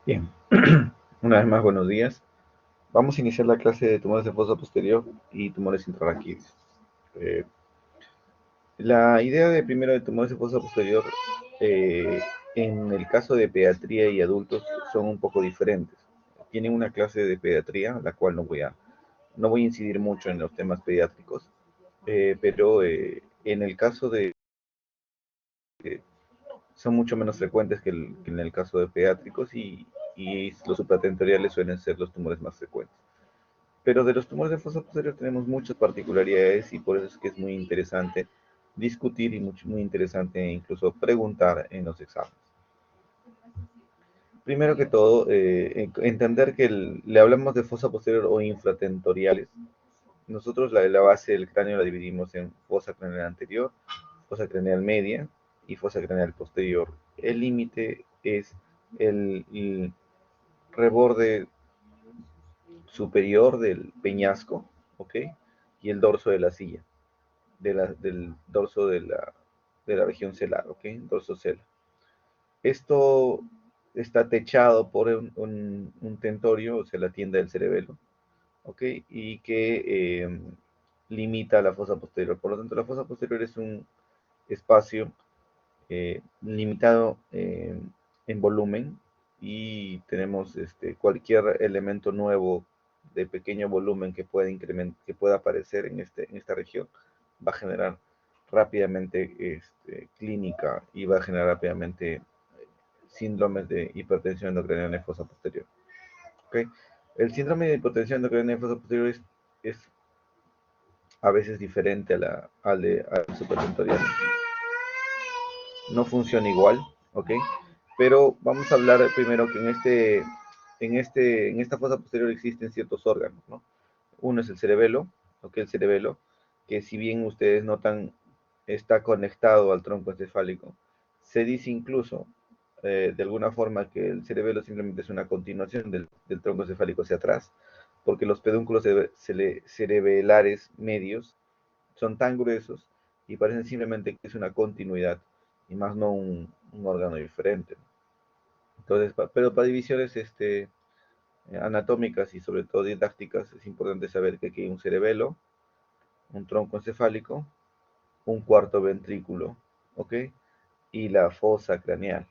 Bien, una vez más, buenos días. Vamos a iniciar la clase de tumores de fosa posterior y tumores intraraquídeos. Eh, la idea de primero de tumores de fosa posterior, eh, en el caso de pediatría y adultos, son un poco diferentes. Tienen una clase de pediatría, la cual no voy a incidir mucho en los temas pediátricos, pero en el caso de, son mucho menos frecuentes que en el caso de pediátricos y los supratentoriales suelen ser los tumores más frecuentes. Pero de los tumores de fosa posterior tenemos muchas particularidades y por eso es que es muy interesante discutir y muy interesante incluso preguntar en los exámenes. Primero que todo, entender que le hablamos de fosa posterior o infratentoriales. Nosotros la base del cráneo la dividimos en fosa craneal anterior, fosa craneal media y fosa craneal posterior. El límite es el reborde superior del peñasco, ¿ok? Y el dorso de la silla, del dorso de la región celar, ¿ok? Dorso celar. Esto está techado por un tentorio, o sea, la tienda del cerebelo, ¿ok? Y que limita la fosa posterior. Por lo tanto, la fosa posterior es un espacio limitado en volumen y tenemos cualquier elemento nuevo de pequeño volumen que pueda que pueda aparecer en esta región va a generar rápidamente clínica y va a generar rápidamente síndromes de hipertensión endocrina en fosa posterior. ¿Okay? El síndrome de hipertensión endocrina en fosa posterior es a veces diferente al supratentorial. No funciona igual, ¿ok? Pero vamos a hablar primero que en esta fosa posterior existen ciertos órganos, ¿no? Uno es el cerebelo, ¿ok? El cerebelo, que si bien ustedes notan, está conectado al tronco encefálico. Se dice incluso, de alguna forma, que el cerebelo simplemente es una continuación del tronco encefálico hacia atrás, porque los pedúnculos cerebelares medios son tan gruesos y parecen simplemente que es una continuidad y más no un órgano diferente. Entonces, pero para divisiones anatómicas y sobre todo didácticas es importante saber que aquí hay un cerebelo, un tronco encefálico, un cuarto ventrículo, ¿ok? Y la fosa craneal.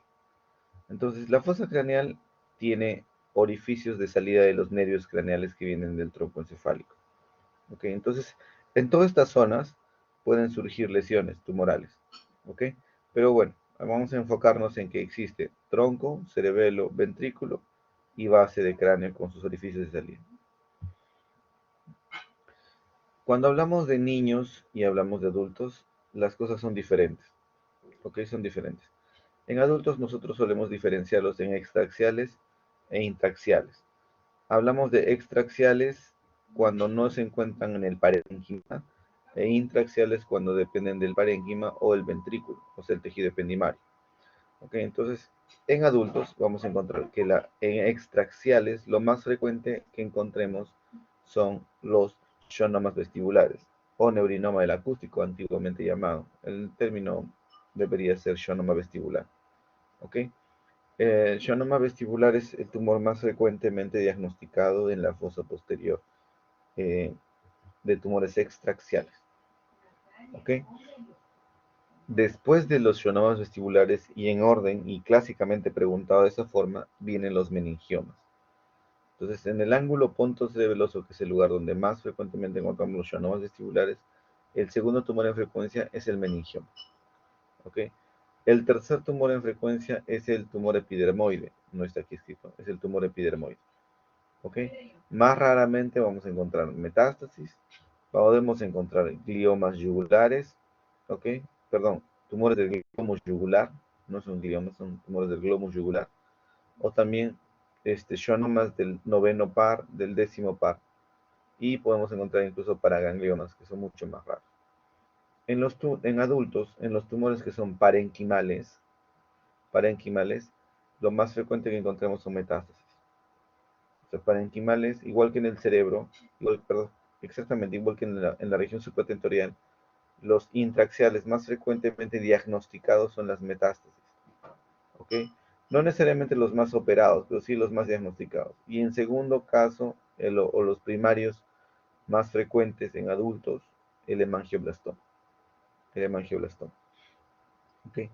Entonces, la fosa craneal tiene orificios de salida de los nervios craneales que vienen del tronco encefálico, ¿ok? Entonces, en todas estas zonas pueden surgir lesiones tumorales, ¿ok? Pero bueno, vamos a enfocarnos en que existe tronco, cerebelo, ventrículo y base de cráneo con sus orificios de salida. Cuando hablamos de niños y hablamos de adultos, las cosas son diferentes, ¿ok? Son diferentes. En adultos nosotros solemos diferenciarlos en extraaxiales e intraaxiales. Hablamos de extraaxiales cuando no se encuentran en el parénquima e intraaxiales cuando dependen del parénquima o el ventrículo, o sea, el tejido ependimario. ¿Ok? Entonces, en adultos vamos a encontrar que en extraaxiales lo más frecuente que encontremos son los schwannomas vestibulares o neurinoma del acústico, antiguamente llamado. El término debería ser schwannoma vestibular. ¿Ok? El schwannoma vestibular es el tumor más frecuentemente diagnosticado en la fosa posterior eh, de tumores extraaxiales. ¿Ok? Después de los schwannomas vestibulares y en orden y clásicamente preguntado de esa forma, vienen los meningiomas. Entonces, en el ángulo pontocerebeloso, que es el lugar donde más frecuentemente encontramos los schwannomas vestibulares, el segundo tumor en frecuencia es el meningioma. ¿Ok? El tercer tumor en frecuencia es el tumor epidermoide. No está aquí escrito, es el tumor epidermoide. ¿Ok? Más raramente vamos a encontrar metástasis, podemos encontrar gliomas yugulares, ¿ok? Perdón, tumores del glomus yugular, no son gliomas, son tumores del glomus yugular, o también schwannomas del noveno par, del décimo par, y podemos encontrar incluso paragangliomas, que son mucho más raros. En adultos, en los tumores que son parenquimales, lo más frecuente que encontramos son metástasis. O sea, parenquimales, igual que en el cerebro, perdón, exactamente igual que en la región supratentorial, los intraaxiales más frecuentemente diagnosticados son las metástasis. ¿Ok? No necesariamente los más operados, pero sí los más diagnosticados. Y en segundo caso, o los primarios más frecuentes en adultos, el hemangioblastoma. El hemangioblastoma. ¿Ok?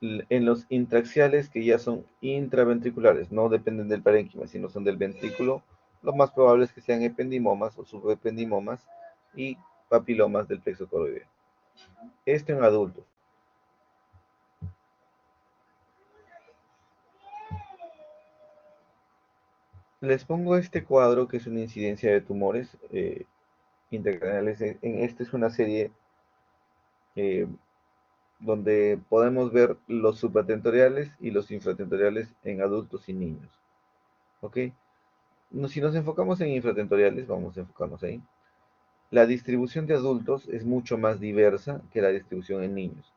En los intraxiales, que ya son intraventriculares, no dependen del parénquima, sino son del ventrículo, lo más probable es que sean ependimomas o subependimomas y papilomas del plexo coroideo. Esto en adultos. Les pongo este cuadro que es una incidencia de tumores intracraneales. Esta es una serie eh, donde podemos ver los supratentoriales y los infratentoriales en adultos y niños. ¿Ok? Si nos enfocamos en infratentoriales, vamos a enfocarnos ahí. La distribución de adultos es mucho más diversa que la distribución en niños.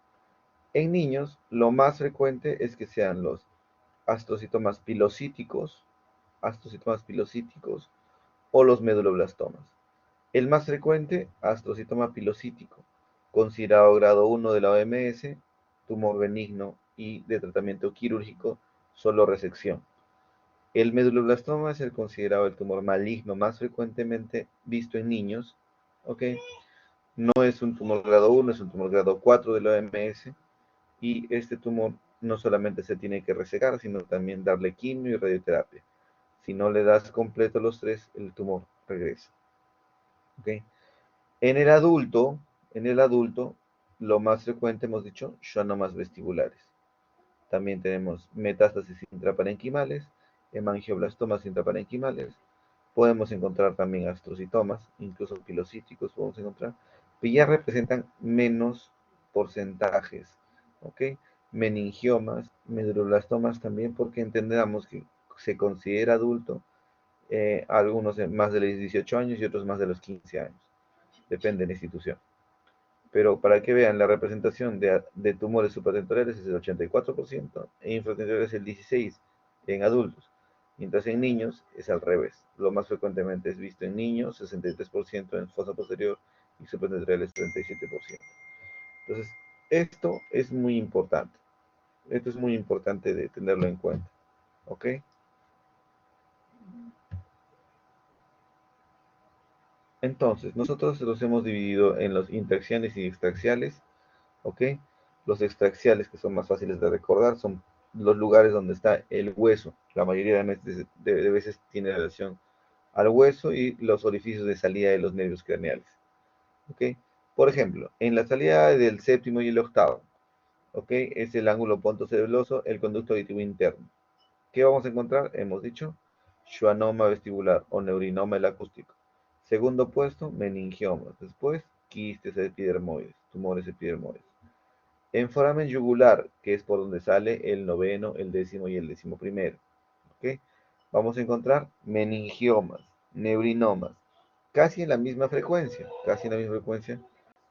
En niños, lo más frecuente es que sean los astrocitomas pilocíticos o los meduloblastomas. El más frecuente, astrocitoma pilocítico, considerado grado 1 de la OMS, tumor benigno y de tratamiento quirúrgico, solo resección. El meduloblastoma es el considerado el tumor maligno más frecuentemente visto en niños, ¿ok? No es un tumor grado 1, es un tumor grado 4 de la OMS, y este tumor no solamente se tiene que resecar, sino también darle quimio y radioterapia. Si no le das completo los tres, el tumor regresa, ¿ok? En el adulto, en el adulto, lo más frecuente hemos dicho, schwannomas vestibulares. También tenemos metástasis intraparenquimales, hemangioblastomas intraparenquimales. Podemos encontrar también astrocitomas, incluso pilocíticos podemos encontrar, pero ya representan menos porcentajes, ¿ok? Meningiomas, meduloblastomas también, porque entendamos que se considera adulto, algunos más de los 18 años y otros más de los 15 años, depende de la institución. Pero para que vean, la representación de tumores supratentoriales es el 84% e infratentoriales el 16% en adultos, mientras en niños es al revés. Lo más frecuentemente es visto en niños, 63% en fosa posterior y supratentoriales 37%. Entonces, esto es muy importante. Esto es muy importante de tenerlo en cuenta. ¿Ok? Entonces, nosotros los hemos dividido en los intraxiales y extraxiales. ¿Ok? Los extraxiales, que son más fáciles de recordar, son los lugares donde está el hueso. La mayoría de veces tiene relación al hueso y los orificios de salida de los nervios craneales. ¿Ok? Por ejemplo, en la salida del séptimo y el octavo, ¿ok? Es el ángulo pontocerebeloso, el conducto auditivo interno. ¿Qué vamos a encontrar? Hemos dicho schwannoma vestibular o neurinoma el acústico. Segundo puesto, meningiomas. Después, quistes epidermoides, tumores epidermoides. En foramen yugular, que es por donde sale el noveno, el décimo y el décimo primero. ¿Ok? Vamos a encontrar meningiomas, neurinomas, casi en la misma frecuencia, casi en la misma frecuencia.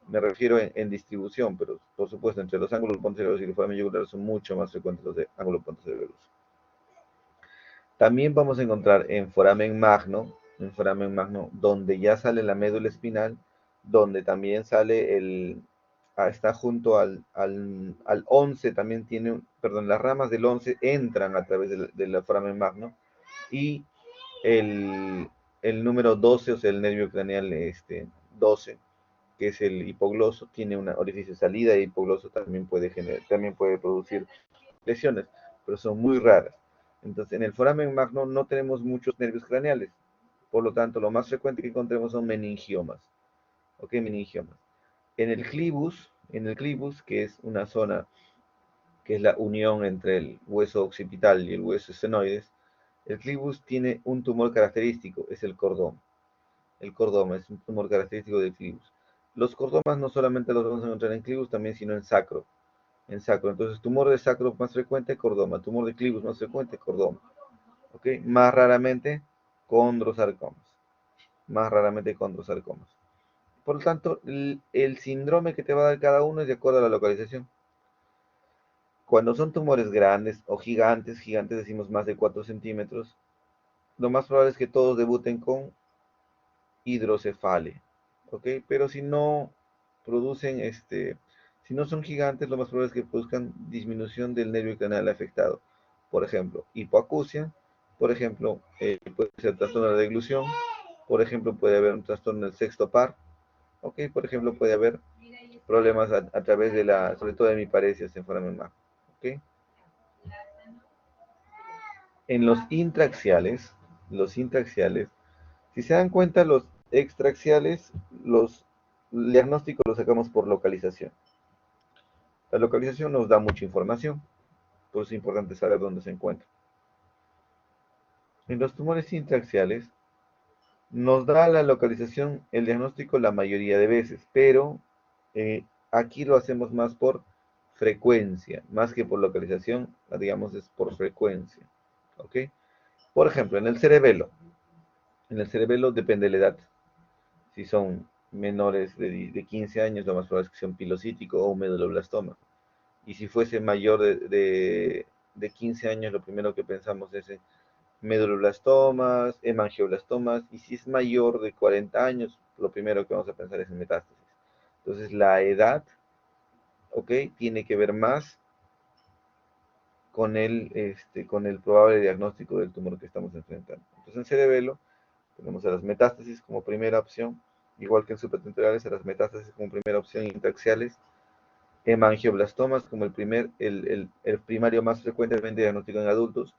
Me refiero en distribución, pero por supuesto entre los ángulos pontocerebrosos y el foramen yugular son mucho más frecuentes los de ángulo pontocerebroso. También vamos a encontrar en foramen magno, donde ya sale la médula espinal, donde también sale está junto al 11, también tiene, perdón, las ramas del 11 entran a través del foramen magno, y el, el número 12, o sea, el nervio craneal 12, que es el hipogloso, tiene un orificio de salida, y hipogloso también puede producir lesiones, pero son muy raras. Entonces, en el foramen magno no tenemos muchos nervios craneales, por lo tanto, lo más frecuente que encontremos son meningiomas. ¿Ok? Meningiomas. En el clivus, que es una zona que es la unión entre el hueso occipital y el hueso esfenoides, el clivus tiene un tumor característico, es el cordoma. El cordoma es un tumor característico del clivus. Los cordomas no solamente los vamos a encontrar en clivus, también sino en sacro. En sacro. Entonces, tumor de sacro más frecuente, cordoma. Tumor de clivus más frecuente, cordoma. ¿Ok? Más raramente, condrosarcomas. Más raramente condrosarcomas. Por lo tanto, el síndrome que te va a dar cada uno es de acuerdo a la localización. Cuando son tumores grandes o gigantes, gigantes decimos más de 4 centímetros, lo más probable es que todos debuten con hidrocefalia, ¿ok? Pero si no producen, si no son gigantes, lo más probable es que produzcan disminución del nervio craneal afectado. por ejemplo, hipoacusia, por ejemplo, puede ser trastorno de deglución, por ejemplo, puede haber un trastorno del sexto par, ok, por ejemplo, puede haber problemas a través de la, sobre todo de hemiparesis en foramen majo, ok. En los intraxiales, si se dan cuenta, los extraxiales, los diagnósticos los sacamos por localización. La localización nos da mucha información, por eso es importante saber dónde se encuentra. En los tumores intraxiales, nos da la localización el diagnóstico la mayoría de veces, pero aquí lo hacemos más por frecuencia, más que por localización, digamos es por frecuencia. ¿Ok? Por ejemplo, en el cerebelo depende de la edad. Si son menores de 15 años, lo más probable es que sea un pilocítico o un meduloblastoma. Y si fuese mayor de 15 años, lo primero que pensamos es en meduloblastomas, hemangioblastomas, y si es mayor de 40 años, lo primero que vamos a pensar es en metástasis. Entonces, la edad, ¿ok? Tiene que ver más con el probable diagnóstico del tumor que estamos enfrentando. Entonces, en cerebelo tenemos a las metástasis como primera opción, igual que en supratentorales, a las metástasis como primera opción intraxiales, hemangioblastomas como el primario más frecuentemente diagnosticado en adultos,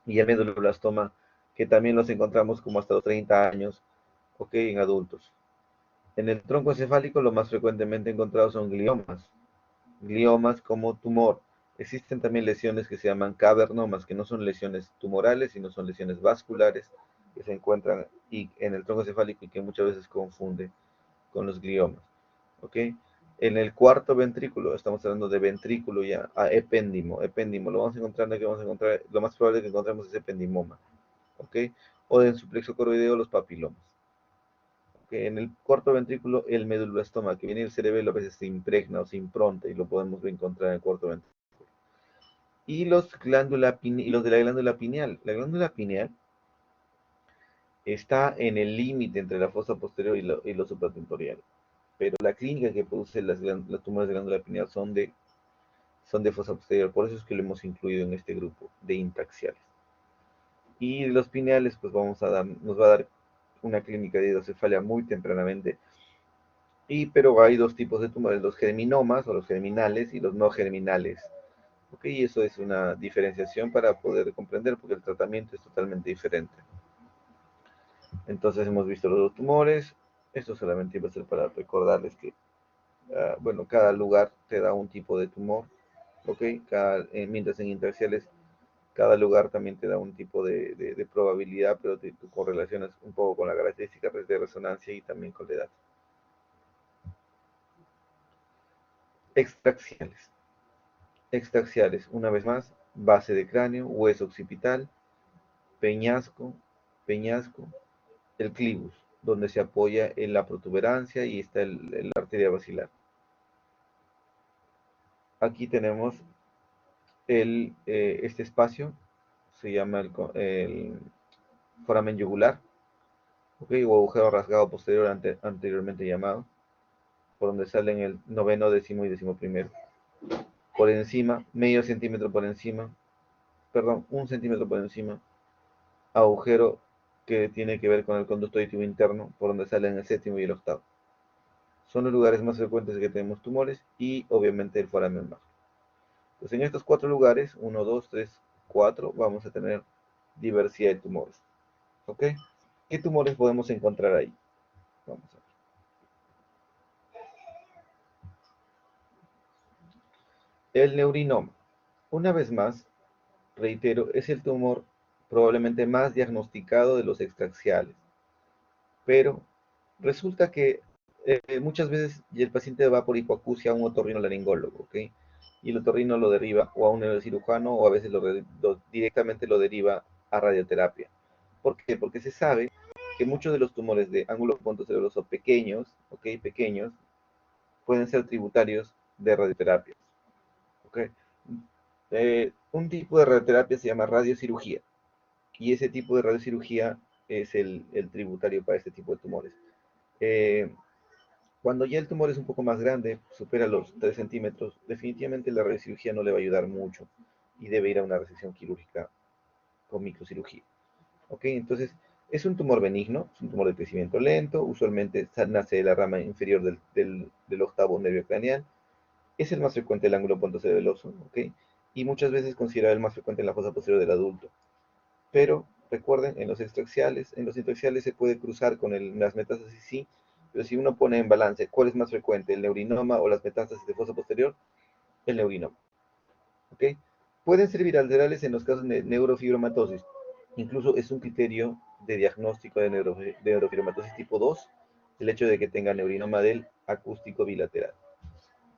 y el meduloblastoma, que también los encontramos como hasta los 30 años, ok, en adultos. En el tronco encefálico lo más frecuentemente encontrados son gliomas como tumor. Existen también lesiones que se llaman cavernomas, que no son lesiones tumorales, sino son lesiones vasculares que se encuentran en el tronco encefálico y que muchas veces confunde con los gliomas. ¿Ok? En el cuarto ventrículo, estamos hablando de ventrículo ya, epéndimo, lo vamos a encontrar, lo más probable que encontremos es ependimoma, ¿ok? O en su plexo coroideo los papilomas. ¿Ok? En el cuarto ventrículo, el meduloblastoma, que viene del cerebelo, a veces se impregna o se impronta y lo podemos encontrar en el cuarto ventrículo. Y los de la glándula pineal. La glándula pineal está en el límite entre la fosa posterior y lo supratentorial. Pero la clínica que produce las tumores de glándula pineal son de fosa posterior, por eso es que lo hemos incluido en este grupo de intraxiales. Y de los pineales, pues nos va a dar una clínica de hidrocefalia muy tempranamente. Pero hay dos tipos de tumores, los germinomas o los germinales y los no germinales. ¿Ok? Y eso es una diferenciación para poder comprender, porque el tratamiento es totalmente diferente. Entonces hemos visto los dos tumores. Esto solamente iba a ser para recordarles que, bueno, cada lugar te da un tipo de tumor. ¿Ok? Mientras en intraxiales cada lugar también te da un tipo de probabilidad, pero te correlacionas un poco con la característica de resonancia y también con la edad. Extraxiales. Extraxiales, una vez más, base de cráneo, hueso occipital, peñasco, peñasco, el clivus, donde se apoya en la protuberancia y está la arteria basilar. Aquí tenemos este espacio, se llama el foramen yugular, ¿okay? O agujero rasgado posterior anteriormente llamado, por donde salen el noveno, décimo y décimo primero. Por encima, medio centímetro por encima, perdón, 1 centímetro por encima, agujero que tiene que ver con el conducto auditivo interno, por donde salen el séptimo y el octavo. Son los lugares más frecuentes que tenemos tumores y obviamente el foramen majo. Entonces en estos 4 lugares, 1, 2, 3, 4, vamos a tener diversidad de tumores. ¿Ok? ¿Qué tumores podemos encontrar ahí? Vamos a ver. El neurinoma. Una vez más, reitero, es el tumor probablemente más diagnosticado de los extraxiales. Pero resulta que muchas veces el paciente va por hipoacusia a un otorrinolaringólogo, ¿ok? Y el otorrino lo deriva o a un neurocirujano o a veces directamente lo deriva a radioterapia. ¿Por qué? Porque se sabe que muchos de los tumores de ángulo pontocerebroso pequeños, ¿ok? Pequeños, pueden ser tributarios de radioterapia, ¿ok? Un tipo de radioterapia se llama radiocirugía y ese tipo de radiocirugía es el tributario para este tipo de tumores. Eh, Cuando ya el tumor es un poco más grande, supera los 3 centímetros, definitivamente la radiocirugía no le va a ayudar mucho. y debe ir a una resección quirúrgica con microcirugía. ¿Ok? Entonces, es un tumor benigno, es un tumor de crecimiento lento, usualmente nace de la rama inferior del octavo nervio craneal, es el más frecuente del ángulo pontocerebeloso, ¿ok? Y muchas veces considerado el más frecuente en la fosa posterior del adulto. Pero recuerden, en los intraxiales se puede cruzar con las metástasis, sí, pero si uno pone en balance cuál es más frecuente, el neurinoma o las metástasis de fosa posterior, el neurinoma. ¿Ok? Pueden ser bilaterales en los casos de neurofibromatosis. Incluso es un criterio de diagnóstico de neurofibromatosis tipo 2 el hecho de que tenga neurinoma del acústico bilateral.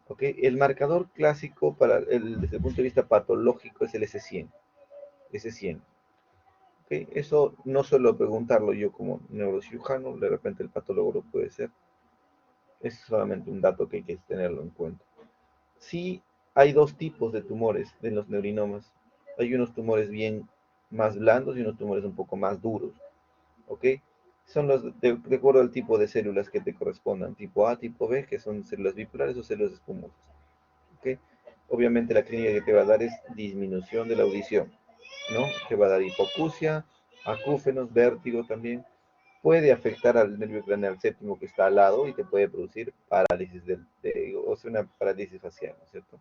¿Ok? El marcador clásico desde el punto de vista patológico es el S100. S100. ¿Ok? Eso no suelo preguntarlo yo como neurocirujano, de repente el patólogo lo puede ser. Es solamente un dato que hay que tenerlo en cuenta. Sí, hay dos tipos de tumores en los neurinomas. Hay unos tumores bien más blandos y unos tumores un poco más duros. ¿Ok? Son de acuerdo al tipo de células que te correspondan, tipo A, tipo B, que son células bipolares o células espumosas. ¿Ok? Obviamente la clínica que te va a dar es disminución de la audición, ¿no? Te va a dar hipoacusia, acúfenos, vértigo también. Puede afectar al nervio craneal séptimo que está al lado y te puede producir parálisis, o sea, una parálisis facial, ¿no es cierto?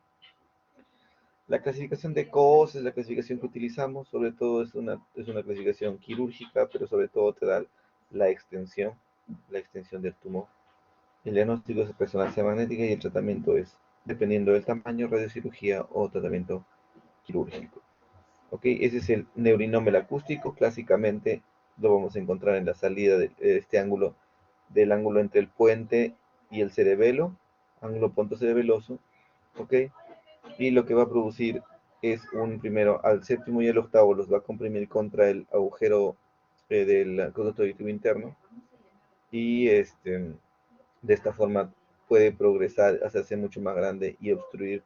La clasificación de COS es la clasificación que utilizamos, sobre todo es una clasificación quirúrgica, pero sobre todo te da la extensión del tumor. El diagnóstico es resonancia magnética y el tratamiento es, dependiendo del tamaño, radiocirugía o tratamiento quirúrgico. ¿Ok? Ese es el neurinoma acústico. Clásicamente lo vamos a encontrar en la salida de este ángulo, del ángulo entre el puente y el cerebelo, ángulo pontocerebeloso. ¿Ok? Y lo que va a producir es primero al séptimo y al octavo los va a comprimir contra el agujero del conducto auditivo interno y de esta forma puede progresar, hacerse mucho más grande y obstruir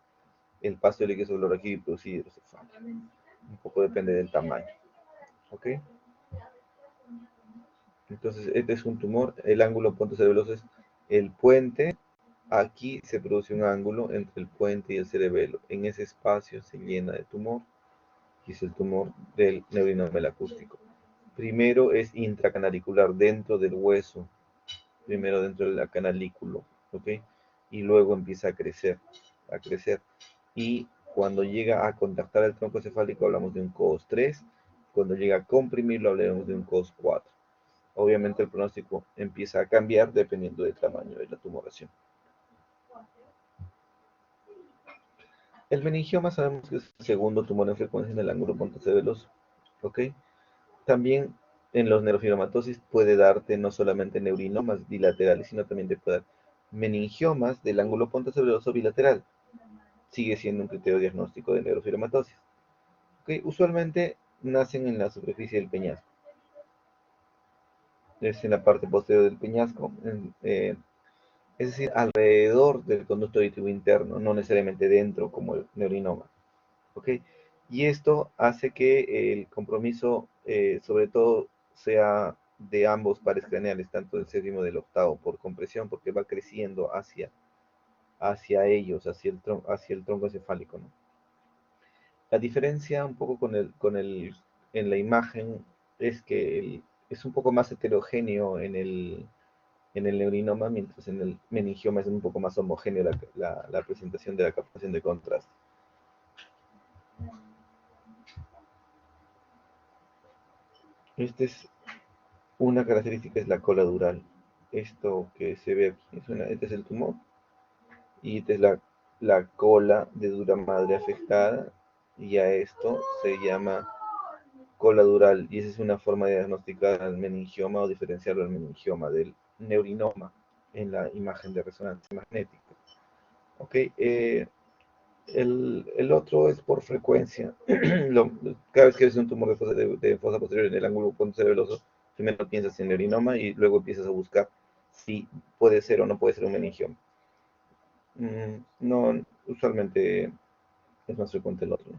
el paso del líquido celular y producir hidrocefalia. Un poco depende del tamaño. ¿Ok? Entonces, este es un tumor. El ángulo pontocerebeloso es el puente. Aquí se produce un ángulo entre el puente y el cerebelo. En ese espacio se llena de tumor y es el tumor del neurinoma acústico. Primero es intracanalicular, dentro del hueso, primero dentro del canalículo, ¿ok? Y luego empieza a crecer. Y cuando llega a contactar el tronco cefálico hablamos de un COS 3, cuando llega a comprimirlo hablamos de un COS 4. Obviamente el pronóstico empieza a cambiar dependiendo del tamaño de la tumoración. El meningioma sabemos que es el segundo tumor en frecuencia en el ángulo pontocerebeloso, ¿ok? También en los neurofibromatosis puede darte no solamente neurinomas bilaterales, sino también te puede dar meningiomas del ángulo pontocerebeloso bilateral. Sigue siendo un criterio diagnóstico de neurofibromatosis. ¿Ok? Usualmente nacen en la superficie del peñasco. Es en la parte posterior del peñasco, es decir, alrededor del conducto auditivo interno, no necesariamente dentro como el neurinoma. ¿Ok? Y esto hace que el compromiso, sobre todo, sea de ambos pares craneales, tanto del séptimo como del octavo, por compresión, porque va creciendo hacia ellos, hacia el tronco encefálico, ¿no? La diferencia un poco en la imagen es que es un poco más heterogéneo en el neurinoma, mientras en el meningioma es un poco más homogéneo la presentación de la captación de contraste. Esta es una característica, es la cola dural. Esto que se ve aquí, este es el tumor y esta es la cola de dura madre afectada y a esto se llama cola dural y esa es una forma de diagnosticar al meningioma o diferenciarlo al meningioma del neurinoma en la imagen de resonancia magnética. Ok, el otro es por frecuencia. Cada vez que ves un tumor de fosa posterior en el ángulo pontocerebeloso, primero piensas en neurinoma y luego empiezas a buscar si puede ser o no puede ser un meningioma. No, usualmente es más frecuente el otro.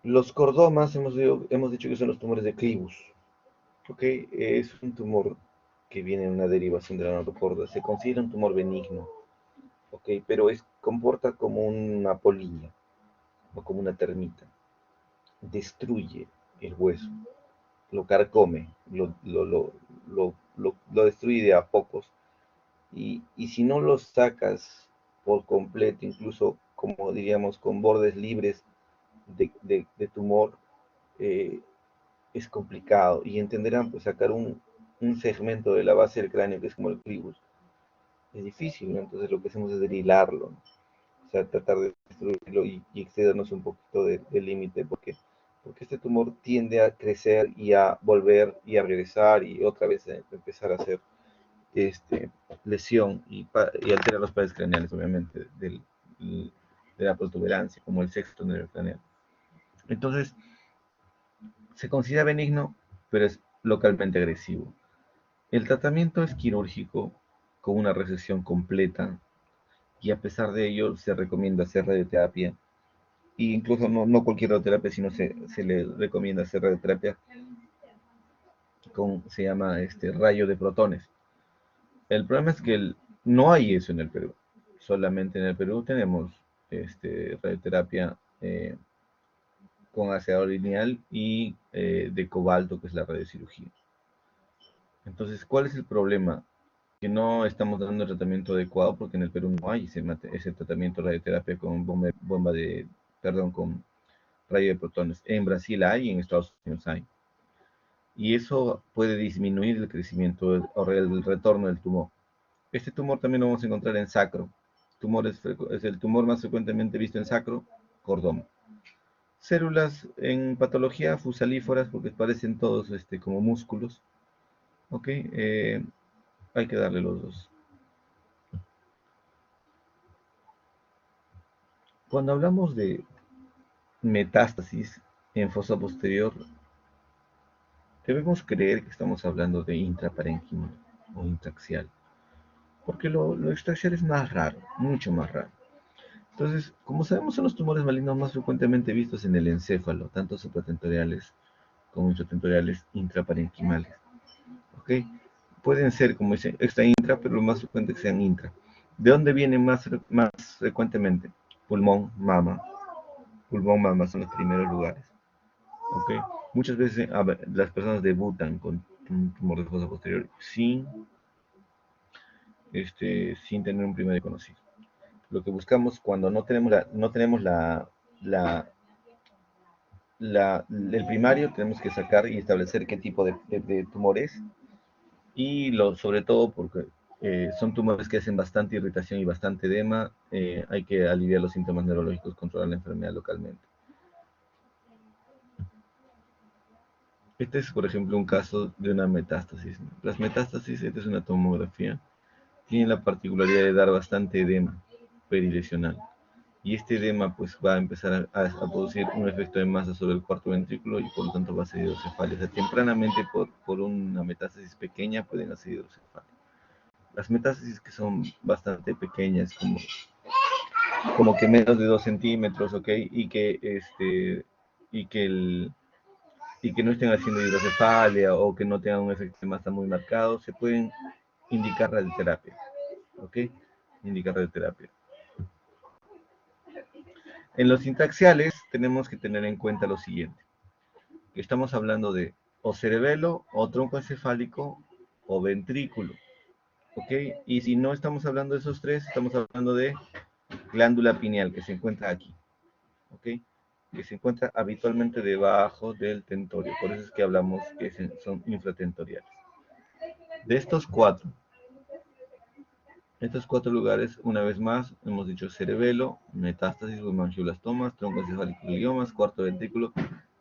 Los cordomas hemos dicho que son los tumores de Clivus. ¿Ok? Es un tumor que viene en una derivación de la notocorda. Se considera un tumor benigno. ¿Ok? Pero es comporta como una polilla o como una termita. Destruye el hueso, lo carcome, lo destruye de a pocos. Y si no lo sacas por completo, incluso como diríamos con bordes libres de tumor, eh, es complicado. Y entenderán, pues sacar un segmento de la base del cráneo, que es como el clivus, es difícil, ¿no? Entonces lo que hacemos es derilarlo, ¿no? O sea, tratar de destruirlo y excedernos un poquito del límite, porque este tumor tiende a crecer y a volver y a regresar y otra vez a empezar a hacer lesión y altera los pares craneales, obviamente, de la protuberancia, como el sexto nervio craneal. Entonces, se considera benigno, pero es localmente agresivo. El tratamiento es quirúrgico con una resección completa y a pesar de ello se recomienda hacer radioterapia e incluso no cualquier radioterapia, sino se le recomienda hacer radioterapia se llama rayo de protones. El problema es que no hay eso en el Perú. Solamente en el Perú tenemos radioterapia con acelerador lineal y de cobalto, que es la radiocirugía. Entonces, ¿cuál es el problema? Que no estamos dando el tratamiento adecuado porque en el Perú no hay ese tratamiento de radioterapia con con rayo de protones. En Brasil hay y en Estados Unidos hay. Y eso puede disminuir el crecimiento o el retorno del tumor. Este tumor también lo vamos a encontrar en sacro. Es el tumor más frecuentemente visto en sacro, cordoma. Células en patología fusalíferas porque parecen todos como músculos. Ok, hay que darle los dos. Cuando hablamos de metástasis en fosa posterior, debemos creer que estamos hablando de intraparenquimal o intraxial, porque lo extraxial es más raro, mucho más raro. Entonces, como sabemos, son los tumores malignos más frecuentemente vistos en el encéfalo, tanto supratentoriales como intratentoriales intraparenquimales. ¿Ok? Pueden ser, como dice, extra-intra, pero lo más frecuente es que sean intra. ¿De dónde vienen más frecuentemente? Pulmón, mama. Pulmón, mama son los primeros lugares. ¿Ok? Muchas veces las personas debutan con un tumor de fosa posterior sin tener un primer conocido. Lo que buscamos cuando no tenemos el primario, tenemos que sacar y establecer qué tipo de tumor es y sobre todo porque son tumores que hacen bastante irritación y bastante edema, hay que aliviar los síntomas neurológicos, controlar la enfermedad localmente. Este es, por ejemplo, un caso de una metástasis, ¿no? Las metástasis, esta es una tomografía, tienen la particularidad de dar bastante edema perilesional. Y este edema pues va a empezar a producir un efecto de masa sobre el cuarto ventrículo y por lo tanto va a ser hidrocefalia. O sea, tempranamente por una metástasis pequeña pueden hacer hidrocefalia. Las metástasis que son bastante pequeñas, como que menos de 2 centímetros, ¿ok? Y que, el, y que no estén haciendo hidrocefalia o que no tengan un efecto de masa muy marcado, se pueden indicar radioterapia, ¿ok? Indicar radioterapia. En los intraxiales tenemos que tener en cuenta lo siguiente, que estamos hablando de o cerebelo, o tronco encefálico, o ventrículo, ¿ok? Y si no estamos hablando de esos tres, estamos hablando de glándula pineal, que se encuentra aquí, ¿ok? Que se encuentra habitualmente debajo del tentorio, por eso es que hablamos que son infratentoriales. De estos cuatro lugares, una vez más, hemos dicho cerebelo, metástasis o hemangioblastomas, tronco encefálico gliomas, cuarto ventrículo,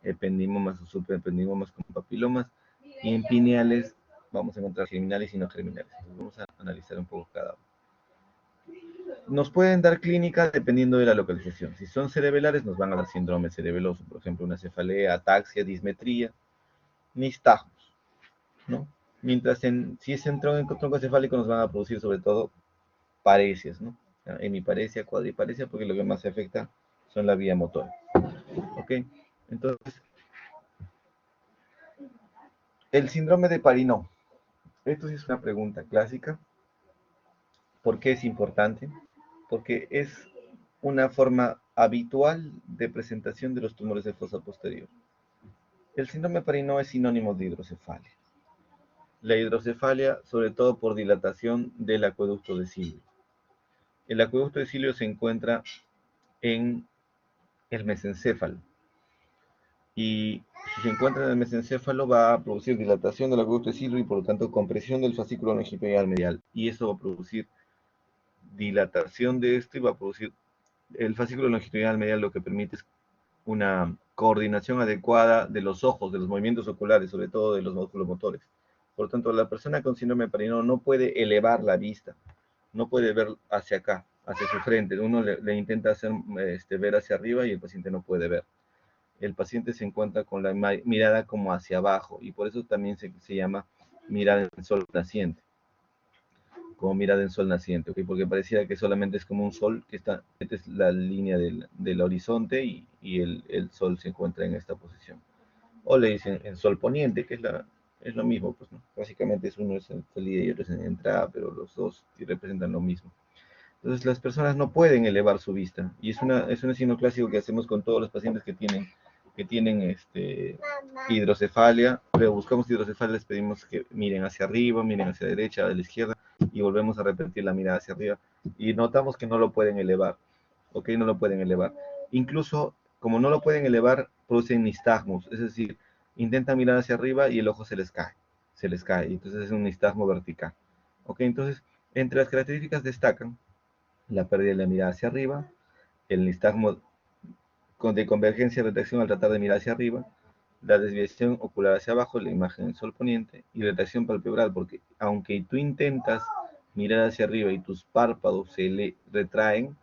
ependimomas o superependimomas con papilomas, y en pineales vamos a encontrar germinales y no germinales. Vamos a analizar un poco cada uno. Nos pueden dar clínica dependiendo de la localización. Si son cerebelares, nos van a dar síndrome cerebeloso, por ejemplo, una cefalea, ataxia, dismetría, nistagmus, ¿no? Mientras si es en tronco encefálico, nos van a producir sobre todo parecias, ¿no? Hemiparesia, cuadriparesia, porque lo que más se afecta son la vía motora. ¿Ok? Entonces, el síndrome de Parinó. Esto sí es una pregunta clásica. ¿Por qué es importante? Porque es una forma habitual de presentación de los tumores de fosa posterior. El síndrome Parinó es sinónimo de hidrocefalia. La hidrocefalia, sobre todo por dilatación del acueducto de Silvio. El acueducto de Silvio se encuentra en el mesencéfalo. Y si se encuentra en el mesencéfalo va a producir dilatación del acueducto de Silvio y por lo tanto compresión del fascículo longitudinal medial. Y eso va a producir dilatación de esto y va a producir el fascículo longitudinal medial, lo que permite es una coordinación adecuada de los ojos, de los movimientos oculares, sobre todo de los músculos motores. Por lo tanto, la persona con síndrome de Parinó no puede elevar la vista, no puede ver hacia acá, hacia su frente. Uno le intenta hacer ver hacia arriba y el paciente no puede ver. El paciente se encuentra con la mirada como hacia abajo y por eso también se llama mirada en sol naciente, como mirada en sol naciente, ¿okay? Porque pareciera que solamente es como un sol que está, esta es la línea del horizonte y el sol se encuentra en esta posición. O le dicen en sol poniente, que es lo mismo, pues, ¿no? Básicamente uno es en salida y otro es en entrada, pero los dos representan lo mismo. Entonces las personas no pueden elevar su vista y es un signo clásico que hacemos con todos los pacientes que tienen hidrocefalia. Luego buscamos hidrocefalia, les pedimos que miren hacia arriba, miren hacia la derecha, a la izquierda y volvemos a repetir la mirada hacia arriba y notamos que no lo pueden elevar, ¿ok? No lo pueden elevar. Incluso como no lo pueden elevar, producen nistagmos, es decir, intentan mirar hacia arriba y el ojo se les cae, entonces es un nistagmo vertical, ¿ok? Entonces, entre las características destacan la pérdida de la mirada hacia arriba, el nistagmo de convergencia y retracción al tratar de mirar hacia arriba, la desviación ocular hacia abajo, la imagen en sol poniente, y retracción palpebral, porque aunque tú intentas mirar hacia arriba y tus párpados se le retraen,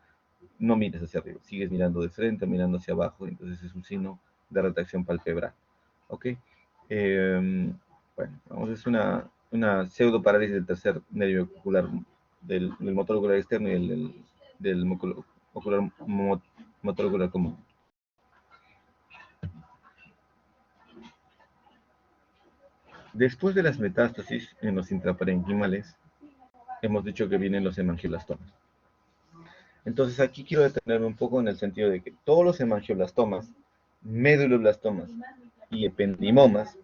no mires hacia arriba, sigues mirando de frente, mirando hacia abajo, entonces es un signo de retracción palpebral. ¿Ok? Bueno, vamos, es una pseudo parálisis del tercer nervio ocular, del motor ocular externo y del motor ocular común. Después de las metástasis en los intraparenquimales, hemos dicho que vienen los hemangioblastomas. Entonces aquí quiero detenerme un poco en el sentido de que todos los hemangioblastomas, meduloblastomas y ependimomas,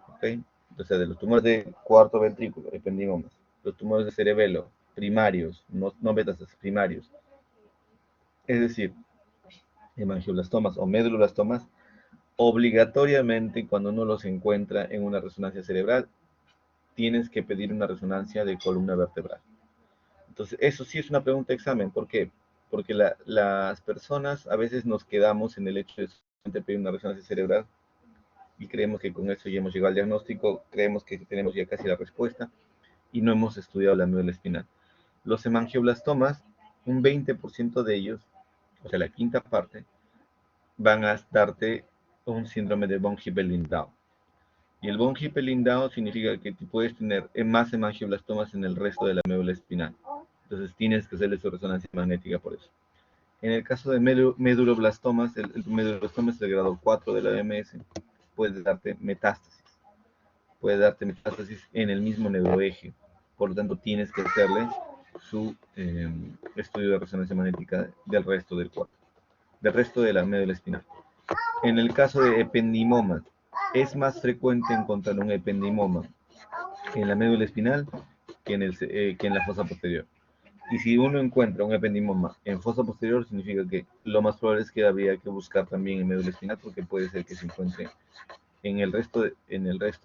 ¿okay? O sea, de los tumores de cuarto ventrículo, ependimomas, los tumores de cerebelo, primarios, no metástasis, primarios, es decir, hemangioblastomas o meduloblastomas, obligatoriamente cuando uno los encuentra en una resonancia cerebral, tienes que pedir una resonancia de columna vertebral. Entonces, eso sí es una pregunta de examen. ¿Por qué? Porque las personas a veces nos quedamos en el hecho de pedir una resonancia cerebral y creemos que con eso ya hemos llegado al diagnóstico, creemos que tenemos ya casi la respuesta y no hemos estudiado la médula espinal. Los hemangioblastomas, un 20% de ellos, o sea, la quinta parte, van a darte un síndrome de von Hippel-Lindau. Y el von Hippel-Lindau significa que tú puedes tener más hemangioblastomas en el resto de la médula espinal. Entonces tienes que hacerle su resonancia magnética por eso. En el caso de meduloblastomas, el meduloblastoma es el grado 4 de la OMS, puede darte metástasis. Puede darte metástasis en el mismo neuroeje. Por lo tanto, tienes que hacerle su estudio de resonancia magnética del resto del cuerpo, del resto de la médula espinal. En el caso de ependimomas, es más frecuente encontrar un ependimoma en la médula espinal que en la fosa posterior. Y si uno encuentra un ependimoma en fosa posterior, significa que lo más probable es que habría que buscar también en médula espinal, porque puede ser que se encuentre en el resto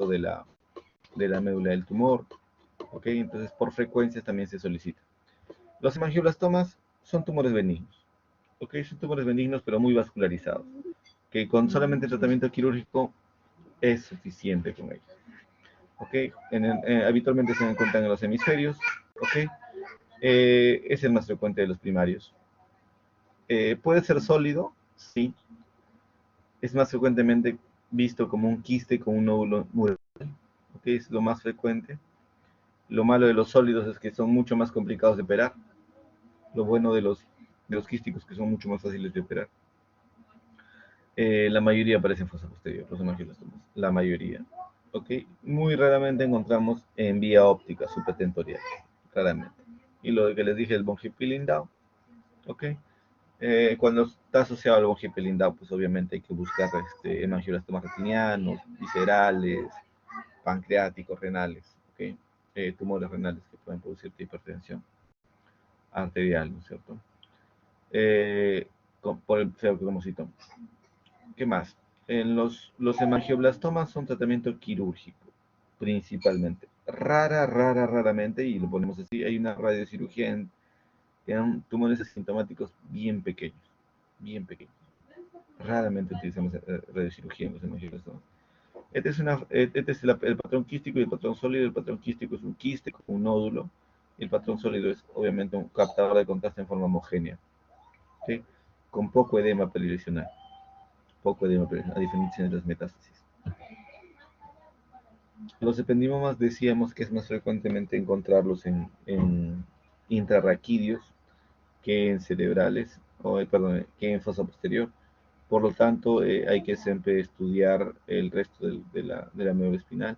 de la médula del tumor. ¿Ok? Entonces, por frecuencias también se solicita. Los hemangioblastomas son tumores benignos. ¿Ok? Son tumores benignos, pero muy vascularizados, que con solamente tratamiento quirúrgico es suficiente con ellos. ¿Ok? Habitualmente se encuentran en los hemisferios. ¿Ok? Es el más frecuente de los primarios. ¿Puede ser sólido? Sí. Es más frecuentemente visto como un quiste con un nódulo mural. ¿Ok? Es lo más frecuente. Lo malo de los sólidos es que son mucho más complicados de operar. Lo bueno de los quísticos que son mucho más fáciles de operar. La mayoría aparece en fosa posterior, los hemangioblastomas. La mayoría. ¿Ok? Muy raramente encontramos en vía óptica supratentorial. Raramente. Y lo que les dije, el von Hippel-Lindau. ¿Ok? Cuando está asociado al Bongiepel lindau, pues obviamente hay que buscar hemangioblastomas retinianos, viscerales, pancreáticos, renales, ¿ok? Tumores renales que pueden producir hipertensión arterial, ¿no es cierto? Por el pseudotomocito. ¿Qué más? Los hemangioblastomas son tratamiento quirúrgico, principalmente. Raramente, y lo ponemos así, hay una radiocirugía en tumores asintomáticos bien pequeños. Raramente utilizamos radiocirugía en los hemangioblastomas. Este es el patrón quístico y el patrón sólido. El patrón quístico es un quiste con un nódulo, y el patrón sólido es obviamente un captador de contraste en forma homogénea, ¿sí? Con poco edema peridicional, a diferencia de las metástasis. Los ependimomas decíamos que es más frecuentemente encontrarlos en intrarraquídeos que en cerebrales, perdón, que en fosa posterior. Por lo tanto, hay que siempre estudiar el resto de la médula espinal.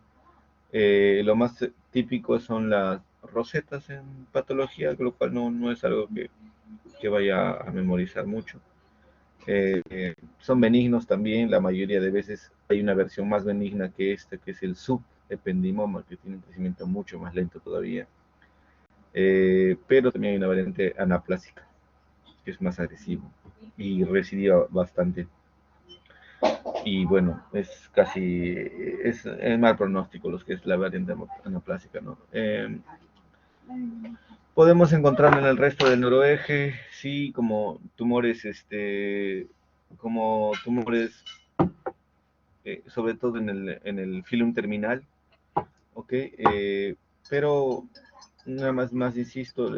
Lo más típico son las rosetas en patología, lo cual no es algo que vaya a memorizar mucho. Son benignos también, la mayoría de veces hay una versión más benigna que esta, que es el subependimoma, que tiene un crecimiento mucho más lento todavía. Pero también hay una variante anaplásica, que es más agresivo y recidiva bastante. Y bueno, es mal pronóstico los que es la variante anaplásica, ¿no? Podemos encontrar en el resto del neuroeje, sí, como tumores, sobre todo en el filum terminal, ¿ok? Pero nada más insisto,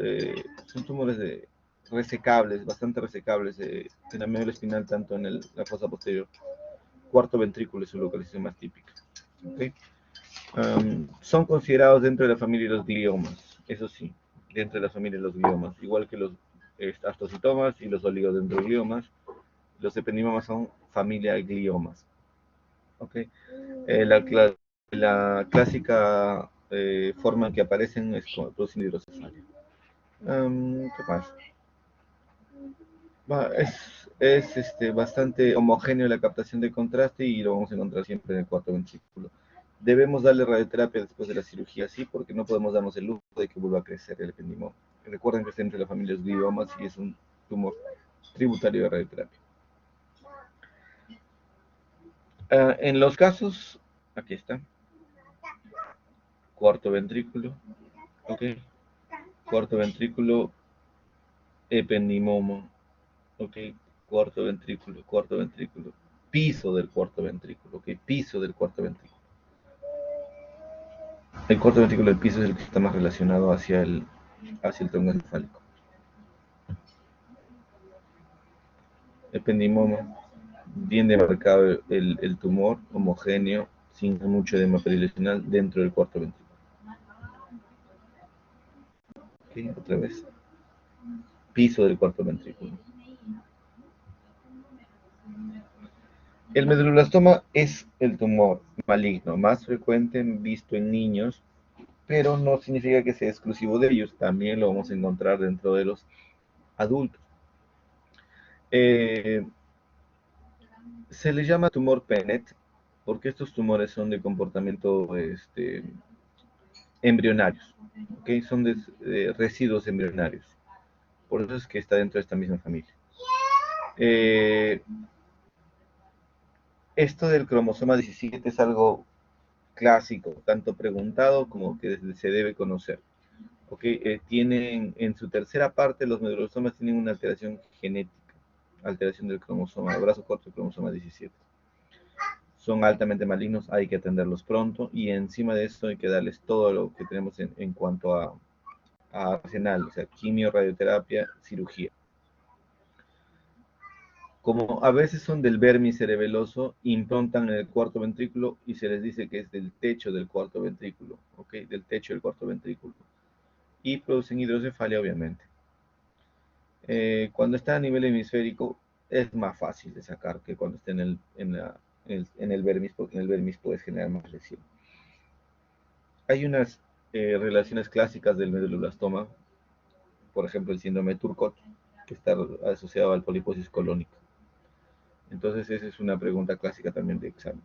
son tumores resecables, bastante resecables, en la médula espinal, tanto en la fosa posterior. Cuarto ventrículo es su localización más típica, ¿ok? Son considerados dentro de la familia de los gliomas, eso sí, dentro de la familia de los gliomas, igual que los astocitomas y los oligodendrogliomas. Los ependimomas son familia gliomas, ¿ok? La clásica forma en que aparecen es como producen hidrocefalia. ¿Qué más? Es bastante homogéneo la captación de contraste y lo vamos a encontrar siempre en el cuarto ventrículo. Debemos darle radioterapia después de la cirugía, sí, porque no podemos darnos el lujo de que vuelva a crecer el ependimoma. Recuerden que está entre las familias gliomas y es un tumor tributario de radioterapia. En los casos, aquí está, cuarto ventrículo, ok, cuarto ventrículo, ependimoma, ok, cuarto ventrículo, piso del cuarto ventrículo, ok, piso del cuarto ventrículo. El cuarto ventrículo del piso es el que está más relacionado hacia el tronco encefálico. Ependimoma, bien demarcado el tumor, homogéneo, sin mucho edema perilesional dentro del cuarto ventrículo. Okay, otra vez. Piso del cuarto ventrículo. El medulloblastoma es el tumor maligno más frecuente visto en niños, pero no significa que sea exclusivo de ellos. También lo vamos a encontrar dentro de los adultos. Se le llama tumor PENET porque estos tumores son de comportamiento embrionarios, ¿okay? Son residuos embrionarios. Por eso es que está dentro de esta misma familia. Esto del cromosoma 17 es algo clásico, tanto preguntado como que se debe conocer. ¿Okay? Tienen en su tercera parte, los medullosomas tienen una alteración genética, alteración del cromosoma, brazo 4, cromosoma 17. Son altamente malignos, hay que atenderlos pronto y encima de eso hay que darles todo lo que tenemos en cuanto a arsenal, o sea, quimio, radioterapia, cirugía. Como a veces son del vermis cerebeloso, improntan en el cuarto ventrículo y se les dice que es del techo del cuarto ventrículo, ¿ok? Del techo del cuarto ventrículo. Y producen hidrocefalia, obviamente. Cuando está a nivel hemisférico es más fácil de sacar que cuando está en el vermis, porque en el vermis puedes generar más lesión. Hay unas relaciones clásicas del medulloblastoma, por ejemplo el síndrome de Turcot, que está asociado al poliposis colónica. Entonces, esa es una pregunta clásica también de exámenes.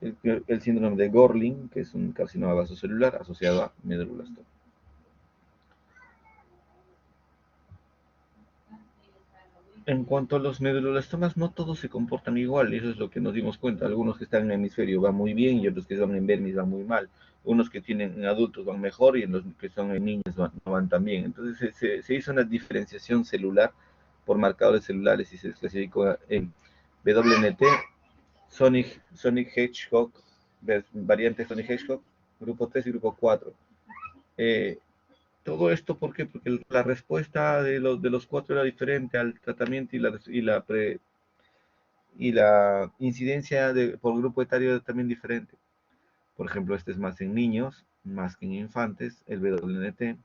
El síndrome de Gorlin, que es un carcinoma vasocelular asociado a medulloblastoma. En cuanto a los medulloblastomas, no todos se comportan igual, y eso es lo que nos dimos cuenta. Algunos que están en el hemisferio van muy bien y otros que están en vermis van muy mal. Unos que tienen en adultos van mejor y en los que son en niños no van tan bien. Entonces se hizo una diferenciación celular por marcadores celulares y se clasificó en WNT, Sonic Hedgehog, variante Sonic Hedgehog, grupo 3 y grupo 4. Eh, Todo esto, ¿por qué? Porque la respuesta de los cuatro era diferente al tratamiento y la incidencia por grupo etario era también diferente. Por ejemplo, este es más en niños, más que en infantes, el WNT.